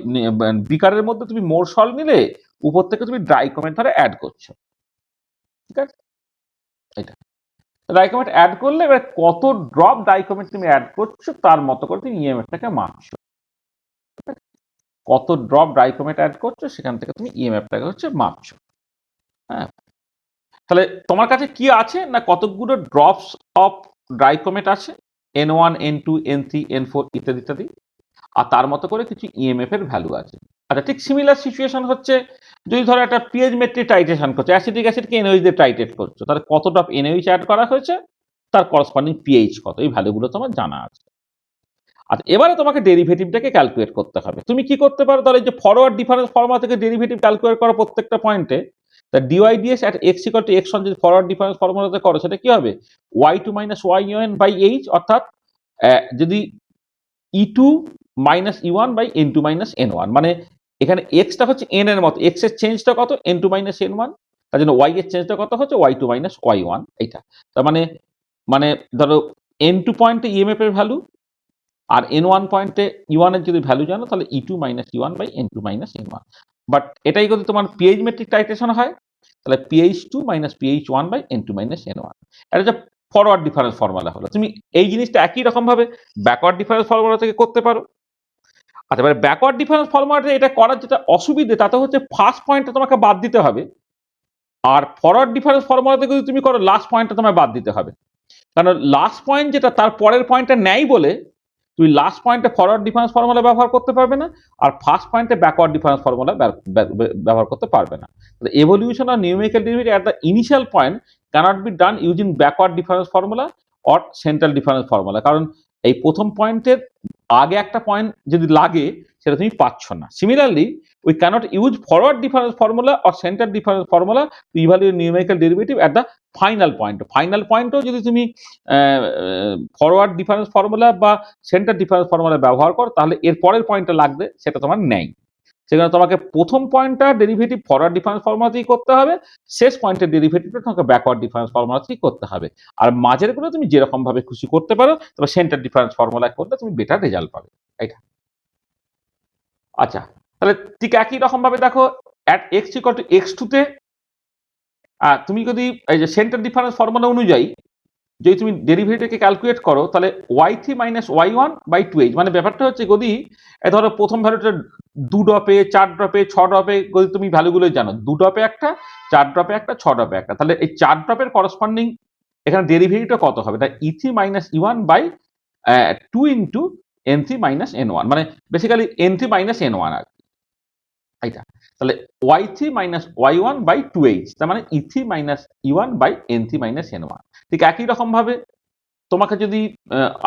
বিকারের মধ্যে তুমি মোর সল নিলে উপর থেকে তুমি ডাইক্রোমেট ধরে অ্যাড করছো। ঠিক আছে? এটা ডাইক্রোমেট অ্যাড করলে এবার কত ড্রপ ডাইক্রোমেট তুমি অ্যাড করছো তার মতো করে তুমি ইএমএফটাকে মাপছো। কত ড্রপ ডাইক্রোমেট অ্যাড করছো সেখান থেকে তুমি ইএমএফটাকে হচ্ছে মাপছো। হ্যাঁ, তাহলে তোমার কাছে কি আছে না কতগুলো ড্রপস অফ ডাইকোমেট আছে N1 N2 N3 N4 ইত্যাদি ইত্যাদি, আর তার মতো করে কিছু ইএমএফ এর ভ্যালু আছে। আচ্ছা, ঠিক সিমিলার সিচুয়েশন হচ্ছে যদি ধরো একটা পিএইচ মেট্রিক টাইট্রেশন করছো, অ্যাসিটিক অ্যাসিডকে এনওএইচ দিয়ে টাইট্রেট করছো, তাহলে কত ড্রপ এনওএইচ অ্যাড করা হয়েছে, তার করসপন্ডিং পিএইচ কত, এই ভ্যালুগুলো তোমার জানা আছে। আচ্ছা, এবারে তোমাকে ডেরিভেটিভটাকে ক্যালকুলেট করতে হবে। তুমি কি করতে পারো, তাহলে যে ফরওয়ার্ড ডিফারেন্স ফর্মুলা থেকে ডেরিভেটিভ ক্যালকুলেট করো প্রত্যেকটা পয়েন্টে, তা dy dx at x equal to x one যদি ফরওয়ার্ড ডিফারেন্স ফর্মুলাতে করো, সেটা কি হবে y two minus y one by h, অর্থাৎ যদি E2 minus E1 by N2 minus N1, মানে এখানে এক্সটা হচ্ছে এন এর মতো, এক্স এর চেঞ্জটা কত N2 মাইনাস N1, তার জন্য ওয়াই এর চেঞ্জটা কত হচ্ছে Y2 মাইনাস Y1, এইটা। তার মানে মানে ধরো N2 পয়েন্টে ইএমএফ এর ভ্যালু আর N1 পয়েন্টে E1 এর যদি ভ্যালু জানো, তাহলে E2 minus E1 by N2 minus N1। But এটাই যদি তোমার পিএইচ মেট্রিক টাইট্রেশন হয়, তাহলে PH2 minus PH1 by N2 minus N1। এটা হচ্ছে ফরওয়ার্ড ডিফারেন্স ফর্মুলা হলো। তুমি এই জিনিসটা একই রকম ভাবে ব্যাকওয়ার্ড ডিফারেন্স ফর্মুলা থেকে করতে পারো। আচ্ছা, এবার ব্যাকওয়ার্ড ডিফারেন্স ফর্মুলাতে এটা করার যেটা অসুবিধে, তাতে হচ্ছে ফার্স্ট পয়েন্টটা তোমাকে বাদ দিতে হবে, আর ফরওয়ার্ড ডিফারেন্স ফর্মুলাতে যদি তুমি করো লাস্ট পয়েন্টটা তোমায় বাদ দিতে হবে। কারণ লাস্ট পয়েন্ট যেটা তার পরের পয়েন্টটা নেই বলে তুমি লাস্ট পয়েন্টে ফরওয়ার্ড ডিফারেন্স ফর্মুলা ব্যবহার করতে পারবে না, আর ফার্স্ট পয়েন্টে ব্যাকওয়ার্ড ডিফারেন্স ফর্মুলা ব্যবহার করতে পারবে না। Evolution of numerical derivative at the initial point can't be done using backward difference formula or central difference formula, কারণ এই প্রথম পয়েন্টের আগে একটা পয়েন্ট যদি লাগে সেটা তুমি পাচ্ছ না। Similarly we cannot use forward difference formula or central difference formula to evaluate numerical derivative at the final point. Final পয়েন্টেও যদি তুমি ফরওয়ার্ড ডিফারেন্স ফর্মুলা বা সেন্টার ডিফারেন্স ফর্মুলা ব্যবহার করো, তাহলে এর পরের পয়েন্টটা লাগবে, সেটা তোমার নেই। সেখানে তোমাকে প্রথম পয়েন্টটা ডেরিভেটিভ ফরওয়ার্ড ডিফারেন্স ফর্মুলা থেকেই করতে হবে, শেষ পয়েন্টের ডেরিভেটিভটা তোমাকে ব্যাকওয়ার্ড ডিফারেন্স ফর্মুলা থেকেই করতে হবে। আর মাঝের গুলো তুমি যেরকম ভাবে খুশি করতে পারো, তবে সেন্টার ডিফারেন্স ফর্মুলা করলে তুমি বেটার রেজাল্ট পাবে। এটা আচ্ছা, তাহলে ঠিক একই রকম ভাবে দেখো at x equal to x two তে তুমি যদি এই যে সেন্টার ডিফারেন্স ফর্মুলা অনুযায়ী যদি তুমি ডেরিভেটিভকে ক্যালকুলেট করো, তাহলে y3 minus y1 by 2h, মানে ব্যাপারটা হচ্ছে যদি ধরো প্রথম ভ্যালুটা 2 ড্রপে 4 ড্রপে 6 ড্রপে যদি তুমি ভ্যালুগুলো জানো, 2 ড্রপে একটা, 4 ড্রপে একটা, 6 ড্রপে একটা, তাহলে এই 4 ড্রপের করসপন্ডিং এখানে ডেরিভেটিভটা কত হবে, তাই E3 minus E1 by 2 into N3 minus N1, মানে বেসিক্যালি N3 মাইনাস N1 আর এইটা। তাহলে y3 minus y1 by 2h, তার মানে E3 minus E1 by N3 minus N1। ঠিক একই রকম ভাবে তোমাকে যদি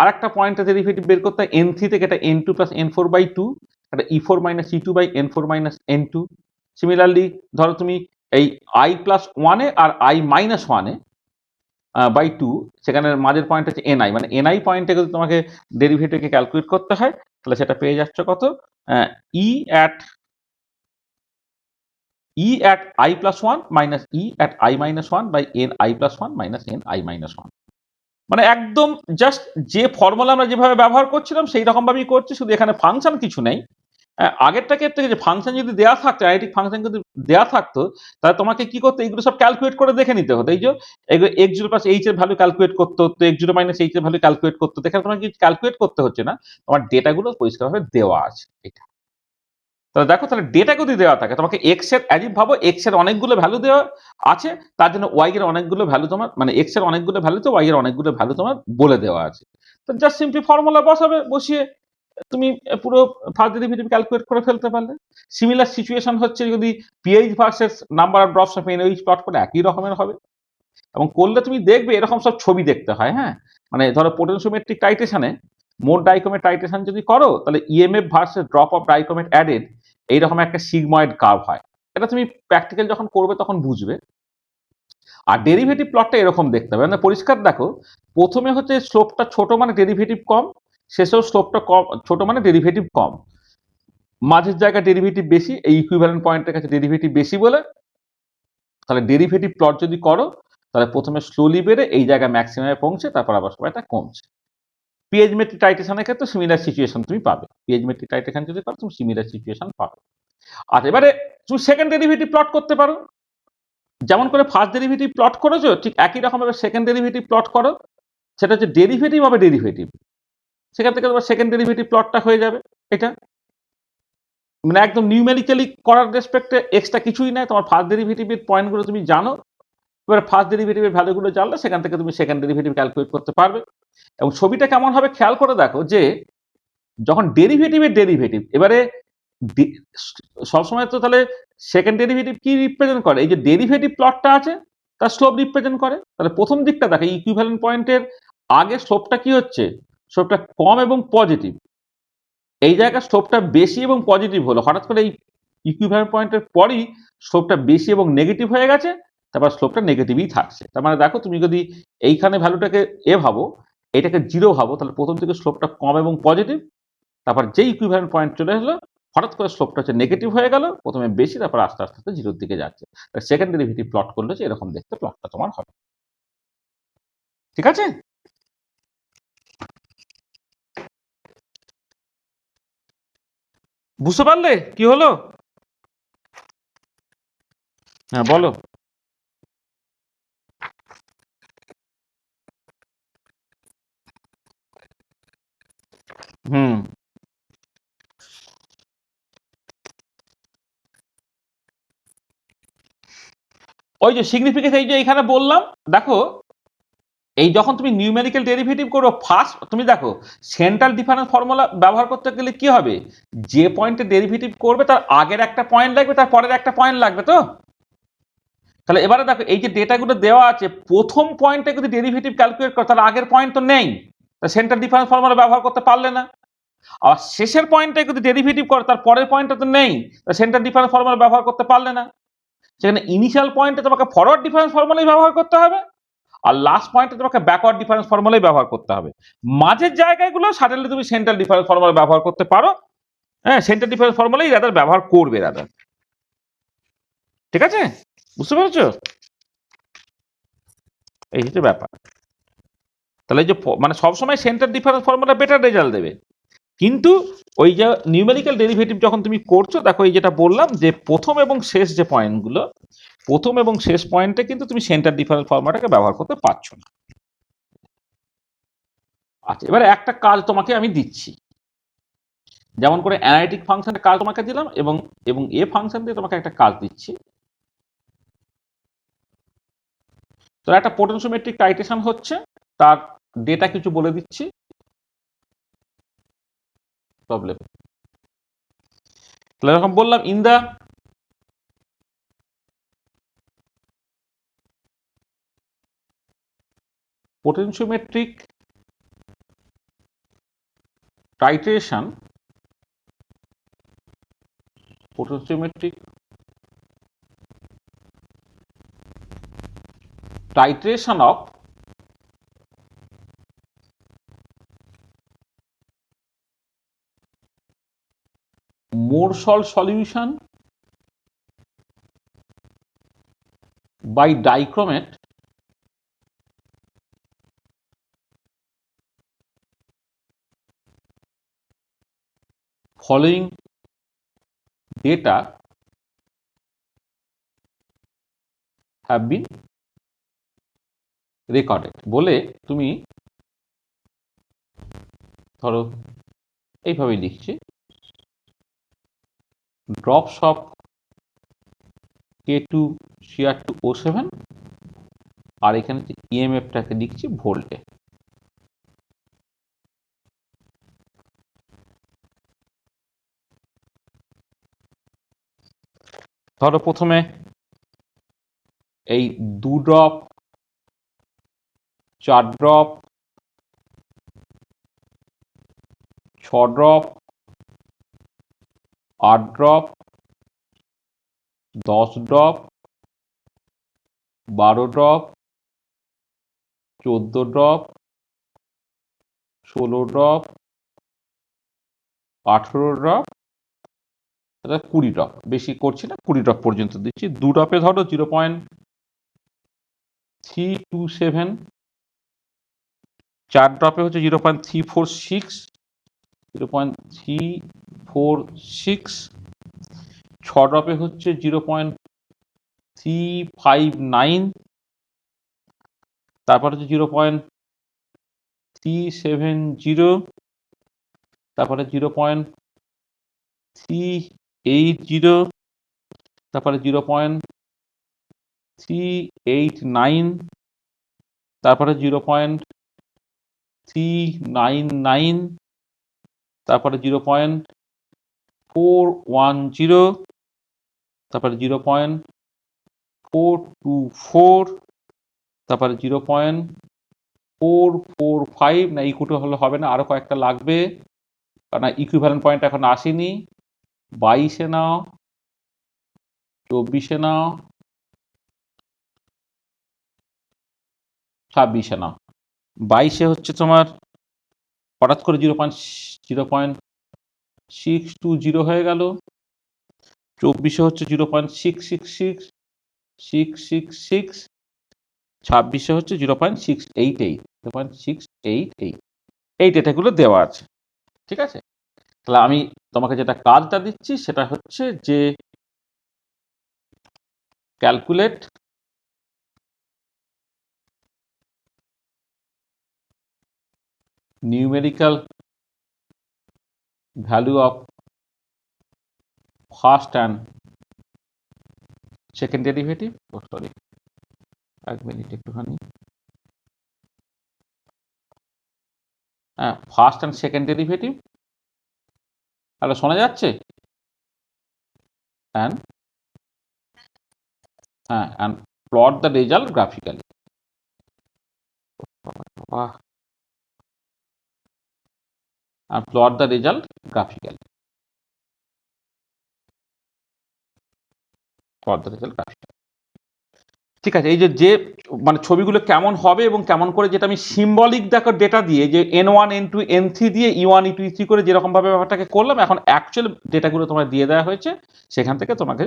আরেকটা পয়েন্টের ডেরিভেটিভ বের করতে হয় N3 থেকে, এটা N2 প্লাস N4 বাই 2, এটা E4 minus E2 by N4 minus N2। Similarly ধরো তুমি এই I প্লাস 1 এ আর I মাইনাস 1 এ বাই 2, সেখানে মাঝের পয়েন্ট হচ্ছে NI, মানে NI পয়েন্টে যদি তোমাকে ডেরিভেটিভকে ক্যালকুলেট করতে হয়, তাহলে সেটা পেয়ে যাচ্ছ কত, E at I plus 1 minus E at I minus 1 by NI plus 1 minus NI minus 1। মানে একদম জাস্ট যে ফর্মুলা আমরা যেভাবে ব্যবহার করছিলাম সেই রকম ভাবেই করছি, শুধু এখানে ফাংশন কিছু নেই। আগেরটা ক্ষেত্রে যে ফাংশন যদি দেওয়া থাকতো, অ্যানালিটিক ফাংশন যদি দেওয়া থাকতো, তাহলে তোমাকে কি করতে, এগুলো সব ক্যালকুলেট করে দেখে নিতে হতো। এই যে এগুলো x0 প্লাস h এর ভ্যালু ক্যালকুলেট করতে হতো, x0 মাইনাস h এর ভ্যালু ক্যালকুলেট করতে হতো। এখানে তোমাকে কিছু ক্যালকুলেট করতে হচ্ছে না, তোমার ডেটাগুলো পরিষ্কারভাবে দেওয়া আছে। এটা তাহলে দেখো, তাহলে ডেটা যদি দেওয়া থাকে, তোমাকে এক্স এর অ্যাজিভ ভাবো, এক্স এর অনেকগুলো ভ্যালু দেওয়া আছে, তার জন্য ওয়াই এর অনেকগুলো ভ্যালু তোমার, মানে এক্স এর অনেকগুলো ভ্যালুতে ওয়াই এর অনেকগুলো ভ্যালু তোমার বলে দেওয়া আছে। তো জাস্ট সিম্পলি ফর্মুলা বসাবে, বসিয়ে তুমি পুরো ফার্স্ট ডেরিভেটিভ ক্যালকুলেট করে ফেলতে পারলে। সিমিলার সিচুয়েশন হচ্ছে যদি pH versus number of drops of NOH plot করে, একই রকমের হবে। এবং করলে তুমি দেখবে এরকম সব ছবি দেখতে হয়। হ্যাঁ, মানে ধরো পোটেনশিওমেট্রিক টাইট্রেশনে মোট ডাইকোমেট টাইট্রেশন যদি করো, তাহলে EMF versus drop of dichromate added এইরকম একটা সিগময়েড কার্ভ হয়। এটা তুমি প্র্যাকটিক্যাল যখন করবে তখন বুঝবে। আর ডেরিভেটিভ প্লটটা এরকম দেখতে হবে, মানে পরিষ্কার দেখো, প্রথমে হচ্ছে স্লোপটা ছোট মানে ডেরিভেটিভ কম, শেষেও স্লোপটা কম ছোট মানে ডেরিভেটিভ কম, মাঝের জায়গায় ডেরিভেটিভ বেশি, এই ইকুইভ্যালেন্ট পয়েন্টের কাছে ডেরিভেটিভ বেশি বলে, তাহলে ডেরিভেটিভ প্লট যদি করো, তাহলে প্রথমে স্লোলি বেড়ে এই জায়গায় ম্যাক্সিমামে পৌঁছে, তারপর আবার সময়টা কমছে। পিএইচ মেট্রিক টাইট্রেশনের ক্ষেত্রে সিমিলার সিচুয়েশন তুমি পাবে। পিএইচ মেট্রিক টাইট্রেশন যদি করো, তুমি সিমিলার সিচুয়েশন পাবে। আর এবারে তুমি সেকেন্ড ডেরিভেটিভ প্লট করতে পারো, যেমন করে ফার্স্ট ডেরিভেটিভ প্লট করেছো, ঠিক একই রকম ভাবে সেকেন্ড ডেরিভেটিভ প্লট করো। সেটা হচ্ছে ডেরিভেটিভ হবে ডেরিভেটিভ, সেখান থেকে তোমার সেকেন্ড ডেরিভেটিভ প্লটটা হয়ে যাবে। এটা মানে একদম নিউমেরিক্যালি করার রেসপেক্টে এক্সট্রা কিছুই নাই, তোমার ফার্স্ট ডেরিভেটিভের পয়েন্টগুলো তুমি জানো, এবার ফার্স্ট ডেরিভেটিভের ভ্যালুগুলো জানলে সেখান থেকে তুমি সেকেন্ড ডেরিভেটিভ ক্যালকুলেট করতে পারবে। এবং ছবিটা কেমন হবে খেয়াল করে দেখো, যে যখন ডেরিভেটিভের ডেরিভেটিভ এবারে সবসময় তো তাহলে সেকেন্ড ডেরিভেটিভ কি রিপ্রেজেন্ট করে, এই যে ডেরিভেটিভ প্লটটা আছে তার স্লোপ রিপ্রেজেন্ট করে। তাহলে প্রথম দিকটা দেখো, ইকুইভ্যালেন্ট পয়েন্টের আগে স্লোপটা কি হচ্ছে, স্লোপটা কম এবং পজিটিভ। এই জায়গায় স্লোপটা বেশি এবং পজিটিভ হলো, হঠাৎ করে এই ইকুইভ্যালেন্ট পয়েন্টের পরই স্লোপটা বেশি এবং নেগেটিভ হয়ে গেছে, তারপর স্লোপটা নেগেটিভই থাকছে। তার মানে দেখো, তুমি যদি এইখানে ভ্যালুটাকে এ ভাবো, এটাকে জিরো ভাবো, তাহলে প্রথম থেকে স্লোপটা কম এবং পজিটিভ, তারপর যে ইকুইভ্যালেন্ট পয়েন্ট চলে আসলো হঠাৎ করে স্লোপটা হচ্ছে নেগেটিভ হয়ে গেল, প্রথমে বেশি, তারপর আস্তে আস্তে আস্তে জিরোর দিকে যাচ্ছে। সেকেন্ড ডেরিভেটিভ প্লট করলে যে এরকম দেখতে প্লটটা তোমার হবে। ঠিক আছে? বুঝতে পারলে কি হলো? হ্যাঁ বলো। হুম, ওই যে সিগনিফিকেন্স, এই যে এখানে বললাম, দেখো এই যখন তুমি নিউমেরিক্যাল ডেরিভেটিভ করো ফার্স্ট, তুমি দেখো সেন্ট্রাল ডিফারেন্স ফর্মুলা ব্যবহার করতে গেলে কি হবে, যে পয়েন্টে ডেরিভেটিভ করবে তার আগের একটা পয়েন্ট লাগবে, তার পরের একটা পয়েন্ট লাগবে। তো তাহলে এবারে দেখো, এই যে ডেটাগুলো দেওয়া আছে, প্রথম পয়েন্টে যদি ডেরিভেটিভ ক্যালকুলেট করো তাহলে আগের পয়েন্ট তো নেই, তা সেন্ট্রাল ডিফারেন্স ফর্মুলা ব্যবহার করতে পারলে না। আর শেষের পয়েন্টে যদি ডেরিভেটিভ করো তার পরের পয়েন্টটা তো নেই, তা সেন্ট্রাল ডিফারেন্স ফর্মুলা ব্যবহার করতে পারলে না। সেখানে ইনিশিয়াল পয়েন্টে তোমাকে ফরওয়ার্ড ডিফারেন্স ফর্মুলাই ব্যবহার করতে হবে, আর লাস্ট পয়েন্টে তোমাকে ব্যাকওয়ার্ড ডিফারেন্স ফর্মুলাই ব্যবহার করতে হবে। মাঝের জায়গাগুলো সাডেনলি তুমি সেন্ট্রাল ডিফারেন্স ফর্মুলা ব্যবহার করতে পারো। হ্যাঁ, সেন্ট্রাল ডিফারেন্স ফর্মুলাই রাদার ব্যবহার করবে রাদার। ঠিক আছে? বুঝতে পেরেছো? এই হচ্ছে ব্যাপার। তাহলে এই যে মানে সবসময় centre difference formula better result দেবে, কিন্তু ওই যে নিউমেরিক্যাল ডেরিভেটিভ যখন তুমি করছো, দেখো এই যেটা বললাম, যে প্রথম এবং শেষ যে পয়েন্টগুলো, প্রথম এবং শেষ পয়েন্টে কিন্তু তুমি সেন্টার ডিফারেন্স ফর্মুলাটাকে ব্যবহার করতে পারছো না। আচ্ছা, এবারে একটা কাজ তোমাকে আমি দিচ্ছি, যেমন করে অ্যানালিটিক ফাংশনের কাজ তোমাকে দিলাম, এবং এবং এ ফাংশন দিয়ে তোমাকে একটা কাজ দিচ্ছি। তো একটা পোটেনশিওমেট্রিক টাইট্রেশন হচ্ছে, তার ডেটা কিছু বলে দিচ্ছি প্রবলেম। তাহলে এরকম বললাম, in the potentiometric titration, potentiometric titration of Morsel solution by dichromate following data have been recorded বলে তুমি ধরো এইভাবে লিখছি, drops of K2 Cr2 O7, আর এখানে ইএমএফটাকে লিখছি ভোল্টে। ধরো প্রথমে এই 2 drop, 4 drop, 6 drop, 8 drop, 10 drop, 12 drop, 14 drop, 16 drop, 18 drop, 20 drop, বেশি করছি না, 20 ড্রপ পর্যন্ত দিচ্ছি। 2 ড্রপে ধরো 0.327, 4 ড্রপে হচ্ছে 0.346, 0.346, 6 ড্রপে হচ্ছে 0.359, তারপর হচ্ছে 0.370, তারপরে 0.3 0.80, তারপরে 0.389, তারপরে 0.399, তারপরে 0.410, তারপরে 0.424, তারপরে 0.445, না ইকুটো হলে হবে না, আরো কয়েকটা লাগবে, কারণ ইকুইভ্যালেন্ট পয়েন্ট এখন আসেনি। 22-এ নাও, 24-এ নাও, 26-এ নাও। 22-এ হচ্ছে তোমার হঠাৎ করে 0.620 হয়ে গেল। 24-এ হচ্ছে 0.666, 666, 26-এ হচ্ছে 0.688, 0.688, এই ডেটাগুলো দেওয়া আছে। ঠিক আছে, তাহলে আমি তোমাকে যেটা কাজটা দিচ্ছি সেটা হচ্ছে যে calculate numerical value of first and second derivative. Oh sorry, এক মিনিট একটুখানি। হ্যাঁ, ফার্স্ট অ্যান্ড সেকেন্ড ডেরিভেটিভ। তাহলে শোনা যাচ্ছে? অ্যান্ড হ্যাঁ, and plot the result graphically. and plot the result graphically. Plot the result graphically. ঠিক আছে, এই যে মানে ছবিগুলো কেমন হবে এবং কেমন করে, যেটা আমি সিম্বলিক দেখো ডেটা দিয়ে যে n1 n2 n3 দিয়ে e1 e2 e3 করে যেরকম ভাবে ব্যাপারটাকে করলাম, এখন অ্যাকচুয়াল ডেটাগুলো তোমার দিয়ে দেওয়া হয়েছে, সেখান থেকে তোমাকে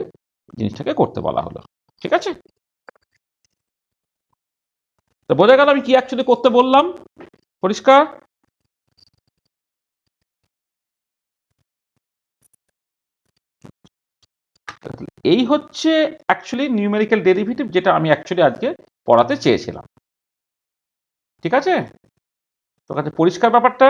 জিনিসটাকে করতে বলা হলো। ঠিক আছে, তো বোঝা গেল আমি কি অ্যাকচুয়ালি করতে বললাম? পরিষ্কার? এই হচ্ছে অ্যাকচুয়ালি নিউমেরিক্যাল ডেরিভেটিভ, যেটা আমি অ্যাকচুয়ালি আজকে পড়াতে চেয়েছিলাম। ঠিক আছে, তোর কাছে পরিষ্কার ব্যাপারটা?